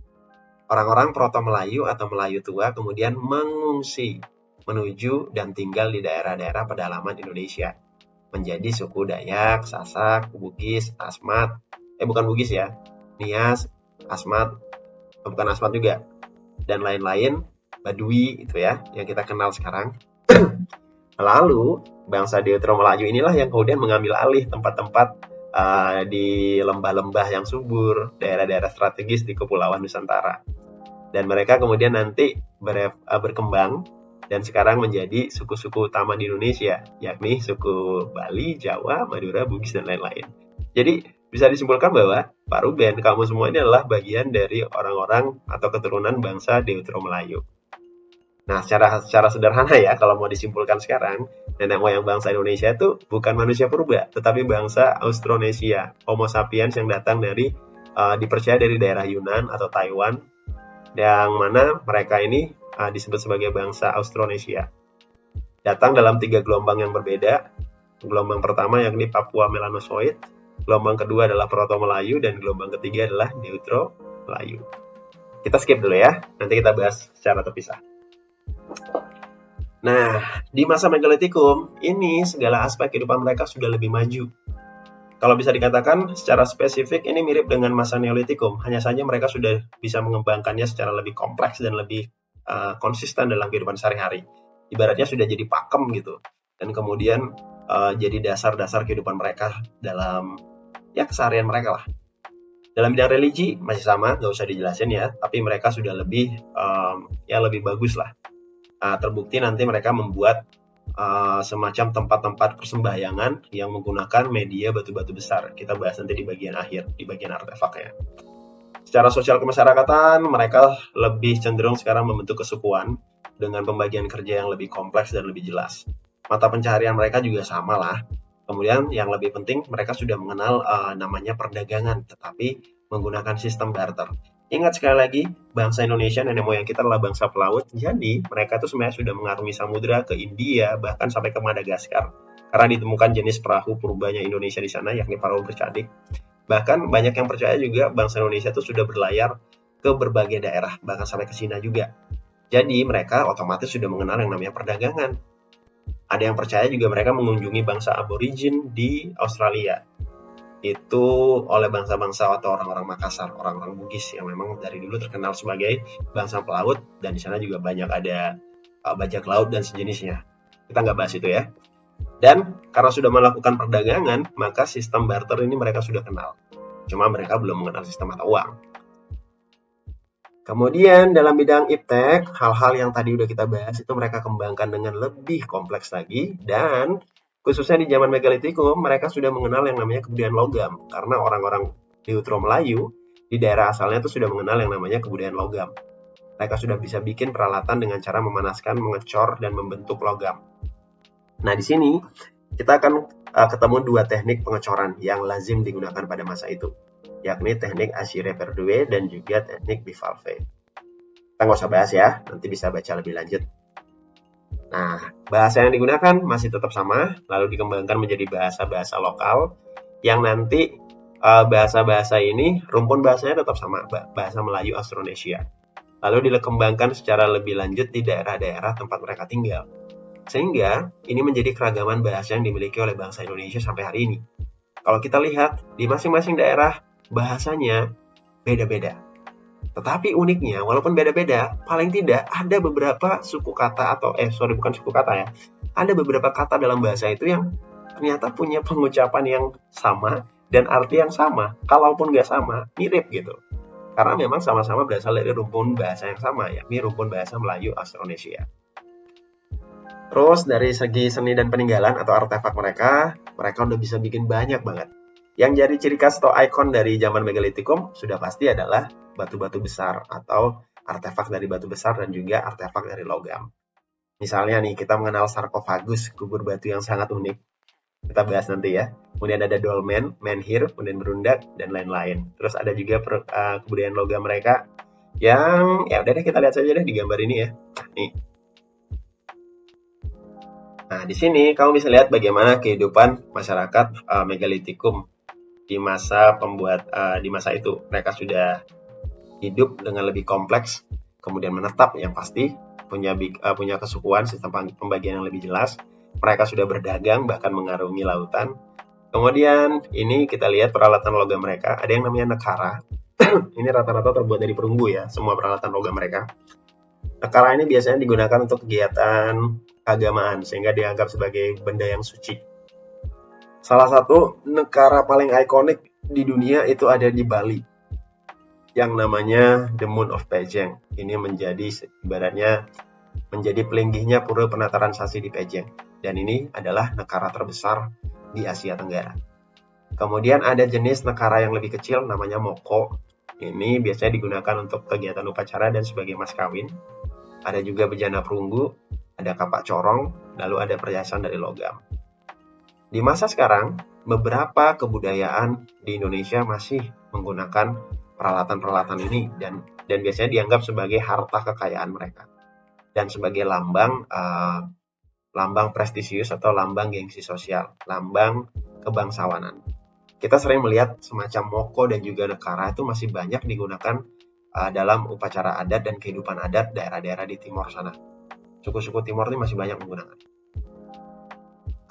Orang-orang Proto-Melayu atau Melayu tua kemudian mengungsi menuju dan tinggal di daerah-daerah pedalaman Indonesia. Menjadi suku Dayak, Sasak, Bugis, Asmat. Bukan Bugis ya. Nias, Asmat. Bukan Asmat juga. Dan lain-lain. Badui itu ya, yang kita kenal sekarang. Lalu, bangsa Deutero-Melayu inilah yang kemudian mengambil alih tempat-tempat di lembah-lembah yang subur, daerah-daerah strategis di Kepulauan Nusantara. Dan mereka kemudian nanti berkembang dan sekarang menjadi suku-suku utama di Indonesia, yakni suku Bali, Jawa, Madura, Bugis, dan lain-lain. Jadi, bisa disimpulkan bahwa Pak Ruben, kamu semua ini adalah bagian dari orang-orang atau keturunan bangsa Deutero-Melayu. Nah, secara sederhana ya, kalau mau disimpulkan sekarang, nenek moyang bangsa Indonesia itu bukan manusia purba, tetapi bangsa Austronesia, Homo sapiens yang datang dari, dipercaya dari daerah Yunan atau Taiwan, yang mana mereka ini disebut sebagai bangsa Austronesia. Datang dalam 3 gelombang yang berbeda. Gelombang pertama yakni Papua Melanosoid, gelombang kedua adalah Proto-Melayu, dan gelombang ketiga adalah Deutero-Melayu. Kita skip dulu ya, nanti kita bahas secara terpisah. Nah, di masa megalitikum, ini segala aspek kehidupan mereka sudah lebih maju. Kalau bisa dikatakan secara spesifik ini mirip dengan masa neolitikum, hanya saja mereka sudah bisa mengembangkannya secara lebih kompleks dan lebih konsisten dalam kehidupan sehari-hari. Ibaratnya sudah jadi pakem gitu, dan kemudian jadi dasar-dasar kehidupan mereka dalam keseharian mereka lah. Dalam bidang religi masih sama, nggak usah dijelasin ya, tapi mereka sudah lebih lebih bagus lah. Terbukti nanti mereka membuat semacam tempat-tempat persembahyangan yang menggunakan media batu-batu besar. Kita bahas nanti di bagian akhir, di bagian artefaknya. Secara sosial kemasyarakatan, mereka lebih cenderung sekarang membentuk kesukuan dengan pembagian kerja yang lebih kompleks dan lebih jelas. Mata pencaharian mereka juga sama lah. Kemudian yang lebih penting, mereka sudah mengenal namanya perdagangan, tetapi menggunakan sistem barter. Ingat sekali lagi, bangsa Indonesia, nenek moyang kita adalah bangsa pelaut, jadi mereka tuh sebenarnya sudah mengarungi samudera ke India, bahkan sampai ke Madagaskar. Karena ditemukan jenis perahu purbanya Indonesia di sana, yakni perahu bercadik. Bahkan banyak yang percaya juga bangsa Indonesia itu sudah berlayar ke berbagai daerah, bahkan sampai ke Cina juga. Jadi mereka otomatis sudah mengenal yang namanya perdagangan. Ada yang percaya juga mereka mengunjungi bangsa aborigin di Australia. Itu oleh bangsa-bangsa atau orang-orang Makassar, orang-orang Bugis yang memang dari dulu terkenal sebagai bangsa pelaut, dan di sana juga banyak ada bajak laut dan sejenisnya. Kita nggak bahas itu ya. Dan karena sudah melakukan perdagangan, maka sistem barter ini mereka sudah kenal. Cuma mereka belum mengenal sistem mata uang. Kemudian dalam bidang iptek, hal-hal yang tadi udah kita bahas itu mereka kembangkan dengan lebih kompleks lagi, dan khususnya di zaman megalitikum, mereka sudah mengenal yang namanya kebudayaan logam. Karena orang-orang Deutero-Melayu di daerah asalnya itu sudah mengenal yang namanya kebudayaan logam. Mereka sudah bisa bikin peralatan dengan cara memanaskan, mengecor, dan membentuk logam. Nah, di sini kita akan ketemu 2 teknik pengecoran yang lazim digunakan pada masa itu, yakni teknik Achille-Perdue dan juga teknik bivalve. Kita nggak usah bahas ya, nanti bisa baca lebih lanjut. Nah, bahasa yang digunakan masih tetap sama, lalu dikembangkan menjadi bahasa-bahasa lokal, yang nanti bahasa-bahasa ini, rumpun bahasanya tetap sama, bahasa Melayu Austronesia. Lalu dikembangkan secara lebih lanjut di daerah-daerah tempat mereka tinggal. Sehingga ini menjadi keragaman bahasa yang dimiliki oleh bangsa Indonesia sampai hari ini. Kalau kita lihat, di masing-masing daerah bahasanya beda-beda. Tetapi uniknya, walaupun beda-beda, paling tidak ada beberapa suku kata bukan suku kata ya. Ada beberapa kata dalam bahasa itu yang ternyata punya pengucapan yang sama dan arti yang sama. Kalaupun nggak sama, mirip gitu. Karena memang sama-sama berasal dari rumpun bahasa yang sama, yakni rumpun bahasa Melayu Austronesia. Terus dari segi seni dan peninggalan atau artefak mereka udah bisa bikin banyak banget. Yang jadi ciri khas atau ikon dari zaman Megalitikum sudah pasti adalah batu-batu besar atau artefak dari batu besar dan juga artefak dari logam. Misalnya nih, kita mengenal sarkofagus, kubur batu yang sangat unik. Kita bahas nanti ya. Kemudian ada dolmen, menhir, kemudian berundak, dan lain-lain. Terus ada juga kebudayaan logam mereka yang, ya udah deh kita lihat saja deh di gambar ini ya. Nih. Nah, di sini kamu bisa lihat bagaimana kehidupan masyarakat Megalitikum di masa di masa itu. Mereka sudah hidup dengan lebih kompleks, kemudian menetap yang pasti, punya kesukuan, sistem pembagian yang lebih jelas. Mereka sudah berdagang, bahkan mengarungi lautan. Kemudian ini kita lihat peralatan logam mereka, ada yang namanya nekara. Ini rata-rata terbuat dari perunggu ya, semua peralatan logam mereka. Nekara ini biasanya digunakan untuk kegiatan keagamaan, sehingga dianggap sebagai benda yang suci. Salah satu nekara paling ikonik di dunia itu ada di Bali, yang namanya The Moon of Pejeng. Ini ibaratnya menjadi pelinggihnya pura penataran sasi di Pejeng. Dan ini adalah nekara terbesar di Asia Tenggara. Kemudian ada jenis nekara yang lebih kecil, namanya moko. Ini biasanya digunakan untuk kegiatan upacara dan sebagai mas kawin. Ada juga bejana perunggu, ada kapak corong, lalu ada perhiasan dari logam. Di masa sekarang, beberapa kebudayaan di Indonesia masih menggunakan peralatan-peralatan ini dan biasanya dianggap sebagai harta kekayaan mereka dan sebagai lambang prestisius atau lambang gengsi sosial, lambang kebangsawanan. Kita sering melihat semacam moko dan juga nekara itu masih banyak digunakan dalam upacara adat dan kehidupan adat daerah-daerah di timur sana. Suku-suku timur ini masih banyak menggunakan.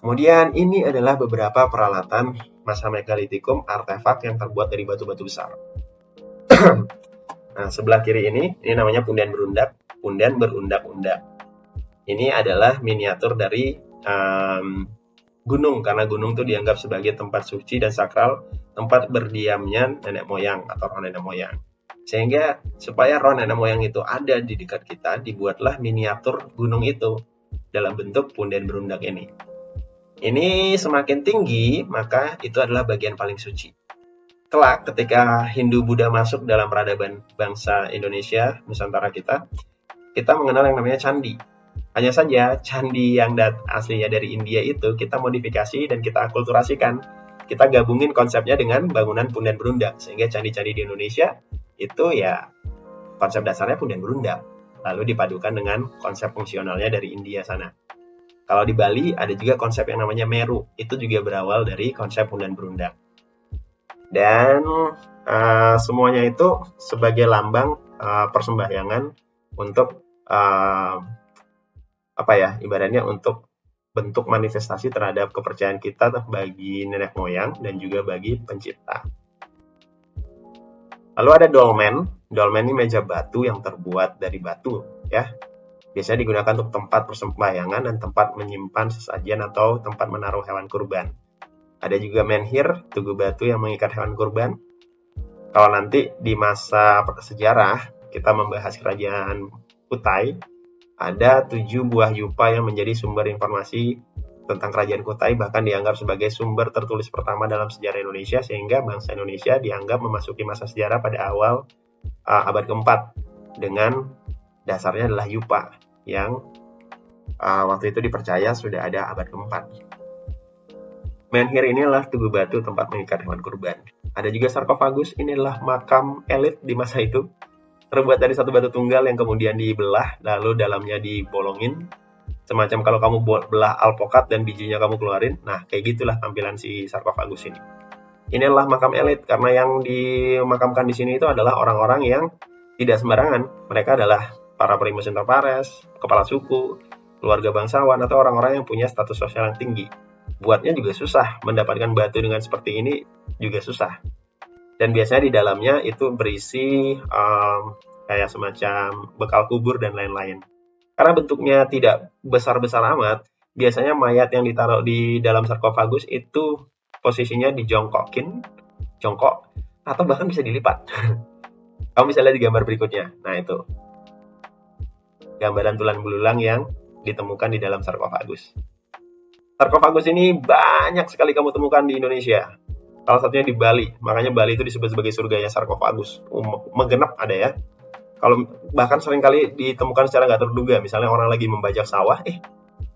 Kemudian ini adalah beberapa peralatan masa Megalitikum, artefak yang terbuat dari batu-batu besar. Nah, sebelah kiri ini namanya pundian berundak-undak. Ini adalah miniatur dari gunung, karena gunung itu dianggap sebagai tempat suci dan sakral, tempat berdiamnya nenek moyang atau roh nenek moyang. Sehingga supaya roh nenek moyang itu ada di dekat kita, dibuatlah miniatur gunung itu dalam bentuk pundian berundak ini. Ini semakin tinggi, maka itu adalah bagian paling suci. Kelak ketika Hindu-Buddha masuk dalam peradaban bangsa Indonesia, Nusantara kita mengenal yang namanya candi. Hanya saja candi yang aslinya dari India itu kita modifikasi dan kita akulturasikan. Kita gabungin konsepnya dengan bangunan pundian berundak, sehingga candi-candi di Indonesia itu ya konsep dasarnya pundian berundak, lalu dipadukan dengan konsep fungsionalnya dari India sana. Kalau di Bali ada juga konsep yang namanya Meru, itu juga berawal dari konsep pundian berundak. Dan semuanya itu sebagai lambang persembahyangan untuk ibaratnya untuk bentuk manifestasi terhadap kepercayaan kita bagi nenek moyang dan juga bagi pencipta. Lalu ada dolmen. Dolmen ini meja batu yang terbuat dari batu ya. Biasanya digunakan untuk tempat persembahyangan dan tempat menyimpan sesajen atau tempat menaruh hewan kurban. Ada juga menhir, tugu batu yang mengikat hewan kurban. Kalau nanti di masa sejarah kita membahas kerajaan Kutai, ada 7 buah yupa yang menjadi sumber informasi tentang kerajaan Kutai, bahkan dianggap sebagai sumber tertulis pertama dalam sejarah Indonesia, sehingga bangsa Indonesia dianggap memasuki masa sejarah pada awal abad keempat dengan dasarnya adalah yupa yang waktu itu dipercaya sudah ada abad keempat. Menhir ini adalah tugu batu tempat mengikat hewan kurban. Ada juga sarkofagus, ini adalah makam elit di masa itu, terbuat dari satu batu tunggal yang kemudian dibelah, lalu dalamnya dibolongin. Semacam kalau kamu belah alpukat dan bijinya kamu keluarin, nah kayak gitulah tampilan si sarkofagus ini. Ini adalah makam elit, karena yang dimakamkan di sini itu adalah orang-orang yang tidak sembarangan. Mereka adalah para primus inter pares, kepala suku, keluarga bangsawan, atau orang-orang yang punya status sosial yang tinggi. Buatnya juga susah, mendapatkan batu dengan seperti ini juga susah. Dan biasanya di dalamnya itu berisi kayak semacam bekal kubur dan lain-lain. Karena bentuknya tidak besar-besar amat, biasanya mayat yang ditaruh di dalam sarkofagus itu posisinya jongkok, atau bahkan bisa dilipat. Kamu bisa lihat di gambar berikutnya. Nah, itu gambaran tulang belulang yang ditemukan di dalam sarkofagus. Sarkofagus ini banyak sekali kamu temukan di Indonesia. Salah satunya di Bali. Makanya Bali itu disebut sebagai surganya sarkofagus. Menggenap ada ya. Kalau bahkan seringkali ditemukan secara nggak terduga. Misalnya orang lagi membajak sawah,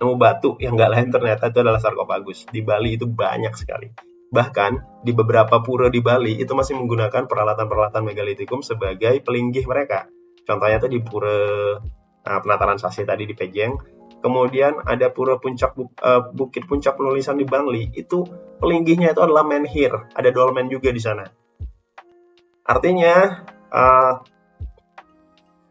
nemu batu yang nggak lain ternyata itu adalah sarkofagus. Di Bali itu banyak sekali. Bahkan di beberapa pura di Bali itu masih menggunakan peralatan-peralatan megalitikum sebagai pelinggih mereka. Contohnya itu di pura Penataran Sasi tadi di Pejeng. Kemudian ada pura puncak Bukit Puncak Penulisan di Bangli, itu pelinggihnya itu adalah menhir, ada dolmen juga di sana. Artinya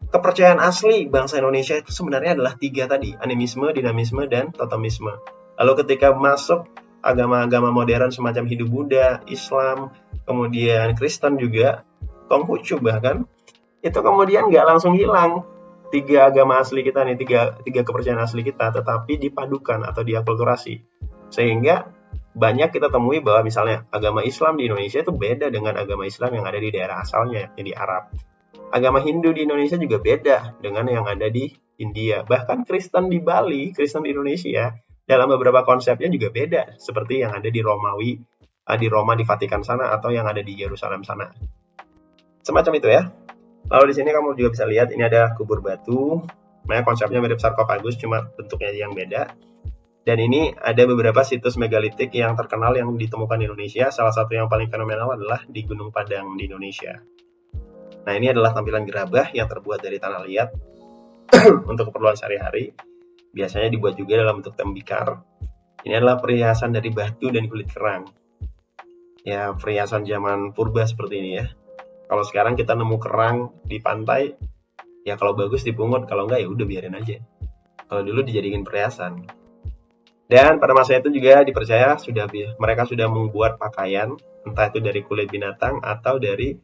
kepercayaan asli bangsa Indonesia itu sebenarnya adalah 3 tadi, animisme, dinamisme, dan totemisme. Lalu ketika masuk agama-agama modern semacam Hindu, Buddha, Islam, kemudian Kristen juga, Konghucu bahkan, itu kemudian nggak langsung hilang. 3 agama asli kita nih, 3 kepercayaan asli kita, tetapi dipadukan atau diakulturasi. Sehingga banyak kita temui bahwa misalnya agama Islam di Indonesia itu beda dengan agama Islam yang ada di daerah asalnya, di Arab. Agama Hindu di Indonesia juga beda dengan yang ada di India. Bahkan Kristen di Bali, Kristen di Indonesia, dalam beberapa konsepnya juga beda, seperti yang ada di Romawi, di Roma, di Vatikan sana, atau yang ada di Yerusalem sana. Semacam itu ya. Lalu di sini kamu juga bisa lihat ini ada kubur batu. Nah, konsepnya mirip sarkofagus, cuma bentuknya yang beda. Dan ini ada beberapa situs megalitik yang terkenal yang ditemukan di Indonesia. Salah satu yang paling fenomenal adalah di Gunung Padang di Indonesia. Nah, ini adalah tampilan gerabah yang terbuat dari tanah liat untuk keperluan sehari-hari. Biasanya dibuat juga dalam bentuk tembikar. Ini adalah perhiasan dari batu dan kulit kerang. Ya, perhiasan zaman purba seperti ini ya. Kalau sekarang kita nemu kerang di pantai, ya kalau bagus dipungut, kalau enggak ya udah biarin aja. Kalau dulu dijadikan perhiasan. Dan pada masa itu juga dipercaya mereka sudah membuat pakaian, entah itu dari kulit binatang atau dari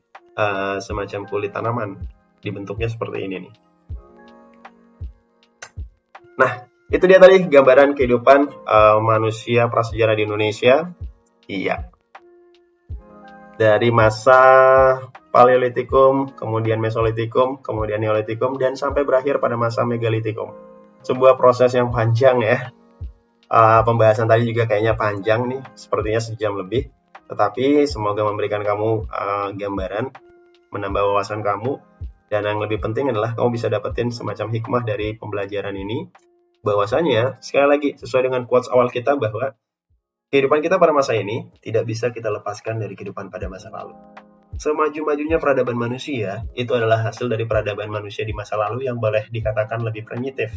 semacam kulit tanaman. Dibentuknya seperti ini nih. Nah, itu dia tadi gambaran kehidupan manusia prasejarah di Indonesia. Iya. Dari masa Paleolitikum, kemudian Mesolitikum, kemudian Neolitikum, dan sampai berakhir pada masa Megalitikum. Sebuah proses yang panjang ya. Pembahasan tadi juga kayaknya panjang nih, sepertinya sejam lebih. Tetapi semoga memberikan kamu gambaran, menambah wawasan kamu, dan yang lebih penting adalah kamu bisa dapetin semacam hikmah dari pembelajaran ini. Bahwasanya, sekali lagi, sesuai dengan quotes awal kita bahwa kehidupan kita pada masa ini tidak bisa kita lepaskan dari kehidupan pada masa lalu. Semaju-majunya peradaban manusia, itu adalah hasil dari peradaban manusia di masa lalu yang boleh dikatakan lebih primitif.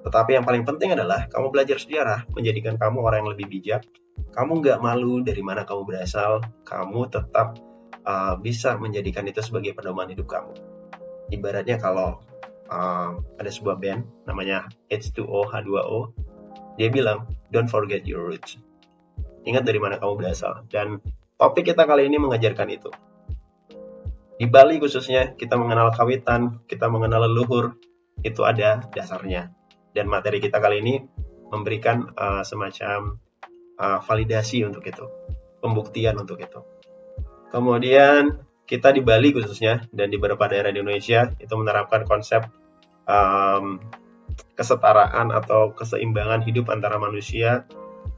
Tetapi yang paling penting adalah kamu belajar sejarah, menjadikan kamu orang yang lebih bijak. Kamu nggak malu dari mana kamu berasal, kamu tetap bisa menjadikan itu sebagai pedoman hidup kamu. Ibaratnya kalau ada sebuah band namanya H2O, H2O, dia bilang, don't forget your roots. Ingat dari mana kamu berasal. Dan topik kita kali ini mengajarkan itu. Di Bali khususnya, kita mengenal kawitan, kita mengenal leluhur, itu ada dasarnya. Dan materi kita kali ini memberikan semacam validasi untuk itu, pembuktian untuk itu. Kemudian kita di Bali khususnya, dan di beberapa daerah di Indonesia, itu menerapkan konsep kesetaraan atau keseimbangan hidup antara manusia,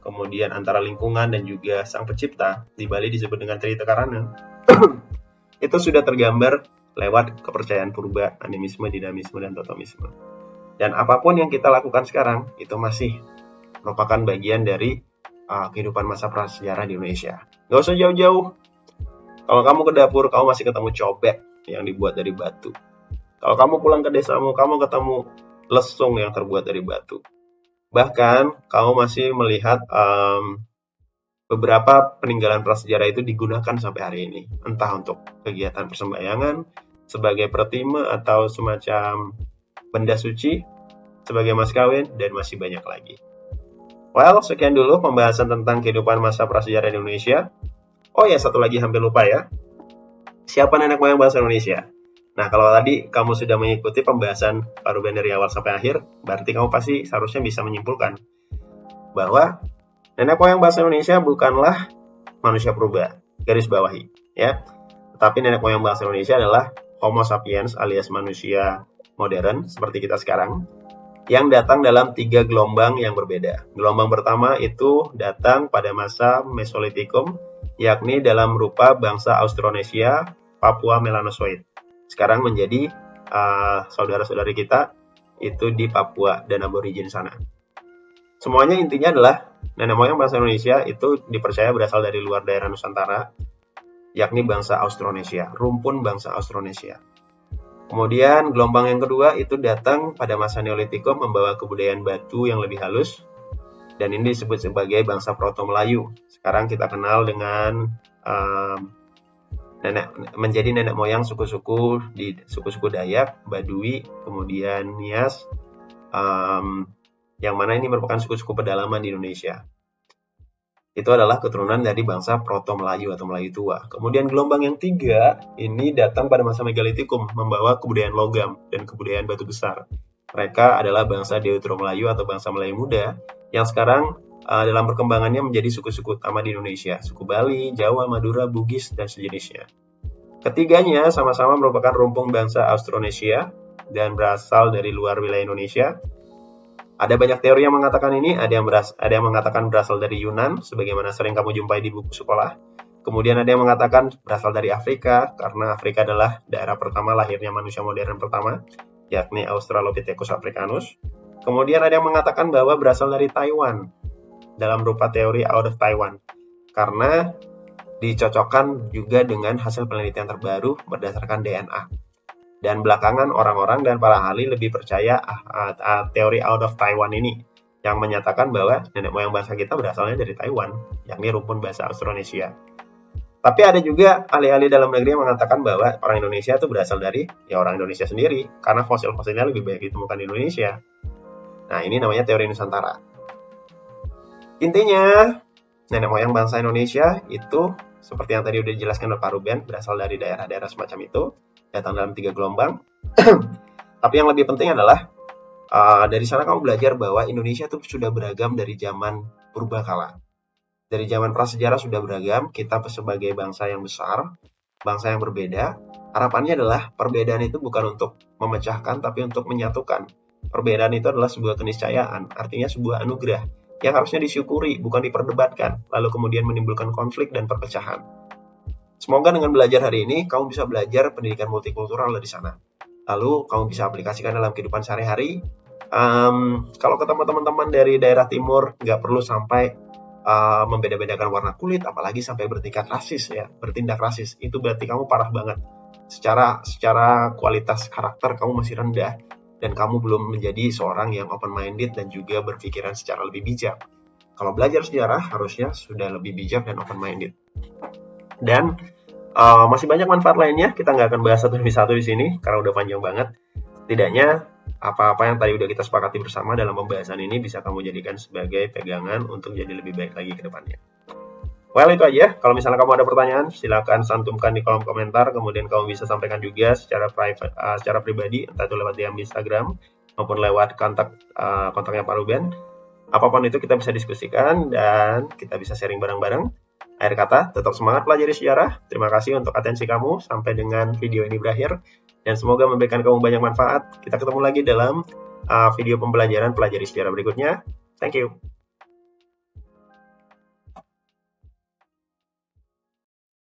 kemudian antara lingkungan dan juga sang pencipta. Di Bali disebut dengan Trita Karana. Itu sudah tergambar lewat kepercayaan purba, animisme, dinamisme, dan totemisme. Dan apapun yang kita lakukan sekarang, itu masih merupakan bagian dari kehidupan masa prasejarah di Indonesia. Gak usah jauh-jauh. Kalau kamu ke dapur, kamu masih ketemu cobek yang dibuat dari batu. Kalau kamu pulang ke desamu, kamu ketemu lesung yang terbuat dari batu. Bahkan, kamu masih melihat beberapa peninggalan prasejarah itu digunakan sampai hari ini. Entah untuk kegiatan persembahyangan, sebagai pertime atau semacam benda suci, sebagai mas kawin, dan masih banyak lagi. Well, sekian dulu pembahasan tentang kehidupan masa prasejarah Indonesia. Oh ya, satu lagi hampir lupa ya. Siapa nenek moyang bangsa Indonesia? Nah, kalau tadi kamu sudah mengikuti pembahasan Pak Ruben dari awal sampai akhir, berarti kamu pasti seharusnya bisa menyimpulkan bahwa nenek moyang bangsa Indonesia bukanlah manusia purba, garis bawahi, ya. Tetapi nenek moyang bangsa Indonesia adalah Homo sapiens alias manusia modern seperti kita sekarang, yang datang dalam 3 gelombang yang berbeda. Gelombang pertama itu datang pada masa Mesolitikum, yakni dalam rupa bangsa Austronesia, Papua Melanozoid. Sekarang menjadi saudara-saudari kita itu di Papua dan aborigin sana. Semuanya intinya adalah nenek moyang bangsa Indonesia itu dipercaya berasal dari luar daerah Nusantara, yakni bangsa Austronesia, rumpun bangsa Austronesia. Kemudian gelombang yang kedua itu datang pada masa Neolitikum membawa kebudayaan batu yang lebih halus, dan ini disebut sebagai bangsa Proto-Melayu. Sekarang kita kenal dengan menjadi nenek moyang suku-suku di suku-suku Dayak, Baduy, kemudian Nias, yang mana ini merupakan suku-suku pedalaman di Indonesia. Itu adalah keturunan dari bangsa Proto-Melayu atau Melayu tua. Kemudian gelombang yang 3 ini datang pada masa Megalitikum membawa kebudayaan logam dan kebudayaan batu besar. Mereka adalah bangsa Deutero-Melayu atau bangsa Melayu muda yang sekarang dalam perkembangannya menjadi suku-suku utama di Indonesia, suku Bali, Jawa, Madura, Bugis, dan sejenisnya. Ketiganya sama-sama merupakan rumpun bangsa Austronesia dan berasal dari luar wilayah Indonesia. Ada banyak teori yang mengatakan ini, ada yang mengatakan berasal dari Yunan, sebagaimana sering kamu jumpai di buku sekolah. Kemudian ada yang mengatakan berasal dari Afrika, karena Afrika adalah daerah pertama lahirnya manusia modern pertama, yakni Australopithecus africanus. Kemudian ada yang mengatakan bahwa berasal dari Taiwan, dalam rupa teori out of Taiwan, karena dicocokkan juga dengan hasil penelitian terbaru berdasarkan DNA. Dan belakangan orang-orang dan para ahli lebih percaya teori out of Taiwan ini, yang menyatakan bahwa nenek moyang bangsa kita berasalnya dari Taiwan, yakni rumpun bahasa Austronesia. Tapi ada juga ahli-ahli dalam negeri yang mengatakan bahwa orang Indonesia itu berasal dari orang Indonesia sendiri, karena fosil-fosilnya lebih banyak ditemukan di Indonesia. Nah, ini namanya teori Nusantara. Intinya, nenek moyang bangsa Indonesia itu seperti yang tadi udah dijelaskan oleh Pak Ruben, berasal dari daerah-daerah semacam itu, datang dalam 3 gelombang. Tapi yang lebih penting adalah dari sana kamu belajar bahwa Indonesia itu sudah beragam dari zaman purbakala. Dari zaman prasejarah sudah beragam, kita sebagai bangsa yang besar, bangsa yang berbeda. Harapannya adalah perbedaan itu bukan untuk memecahkan, tapi untuk menyatukan. Perbedaan itu adalah sebuah keniscayaan, artinya sebuah anugerah yang harusnya disyukuri, bukan diperdebatkan, lalu kemudian menimbulkan konflik dan perpecahan. Semoga dengan belajar hari ini, kamu bisa belajar pendidikan multikultural dari sana. Lalu, kamu bisa aplikasikan dalam kehidupan sehari-hari. Kalau ketemu teman-teman dari daerah timur, nggak perlu sampai membeda-bedakan warna kulit, apalagi sampai bertindak rasis. Itu berarti kamu parah banget. Secara kualitas karakter, kamu masih rendah. Dan kamu belum menjadi seorang yang open-minded dan juga berpikiran secara lebih bijak. Kalau belajar sejarah, harusnya sudah lebih bijak dan open-minded. Dan masih banyak manfaat lainnya, kita nggak akan bahas satu demi satu di sini, karena udah panjang banget. Setidaknya, apa-apa yang tadi udah kita sepakati bersama dalam pembahasan ini bisa kamu jadikan sebagai pegangan untuk jadi lebih baik lagi ke depannya. Well, itu aja. Kalau misalnya kamu ada pertanyaan, silakan santumkan di kolom komentar, kemudian kamu bisa sampaikan juga secara pribadi, entah itu lewat DM Instagram, maupun lewat kontaknya Pak Ruben. Apapun itu kita bisa diskusikan, dan kita bisa sharing bareng-bareng. Akhir kata, tetap semangat pelajari sejarah. Terima kasih untuk atensi kamu sampai dengan video ini berakhir. Dan semoga memberikan kamu banyak manfaat. Kita ketemu lagi dalam video pembelajaran pelajari sejarah berikutnya. Thank you.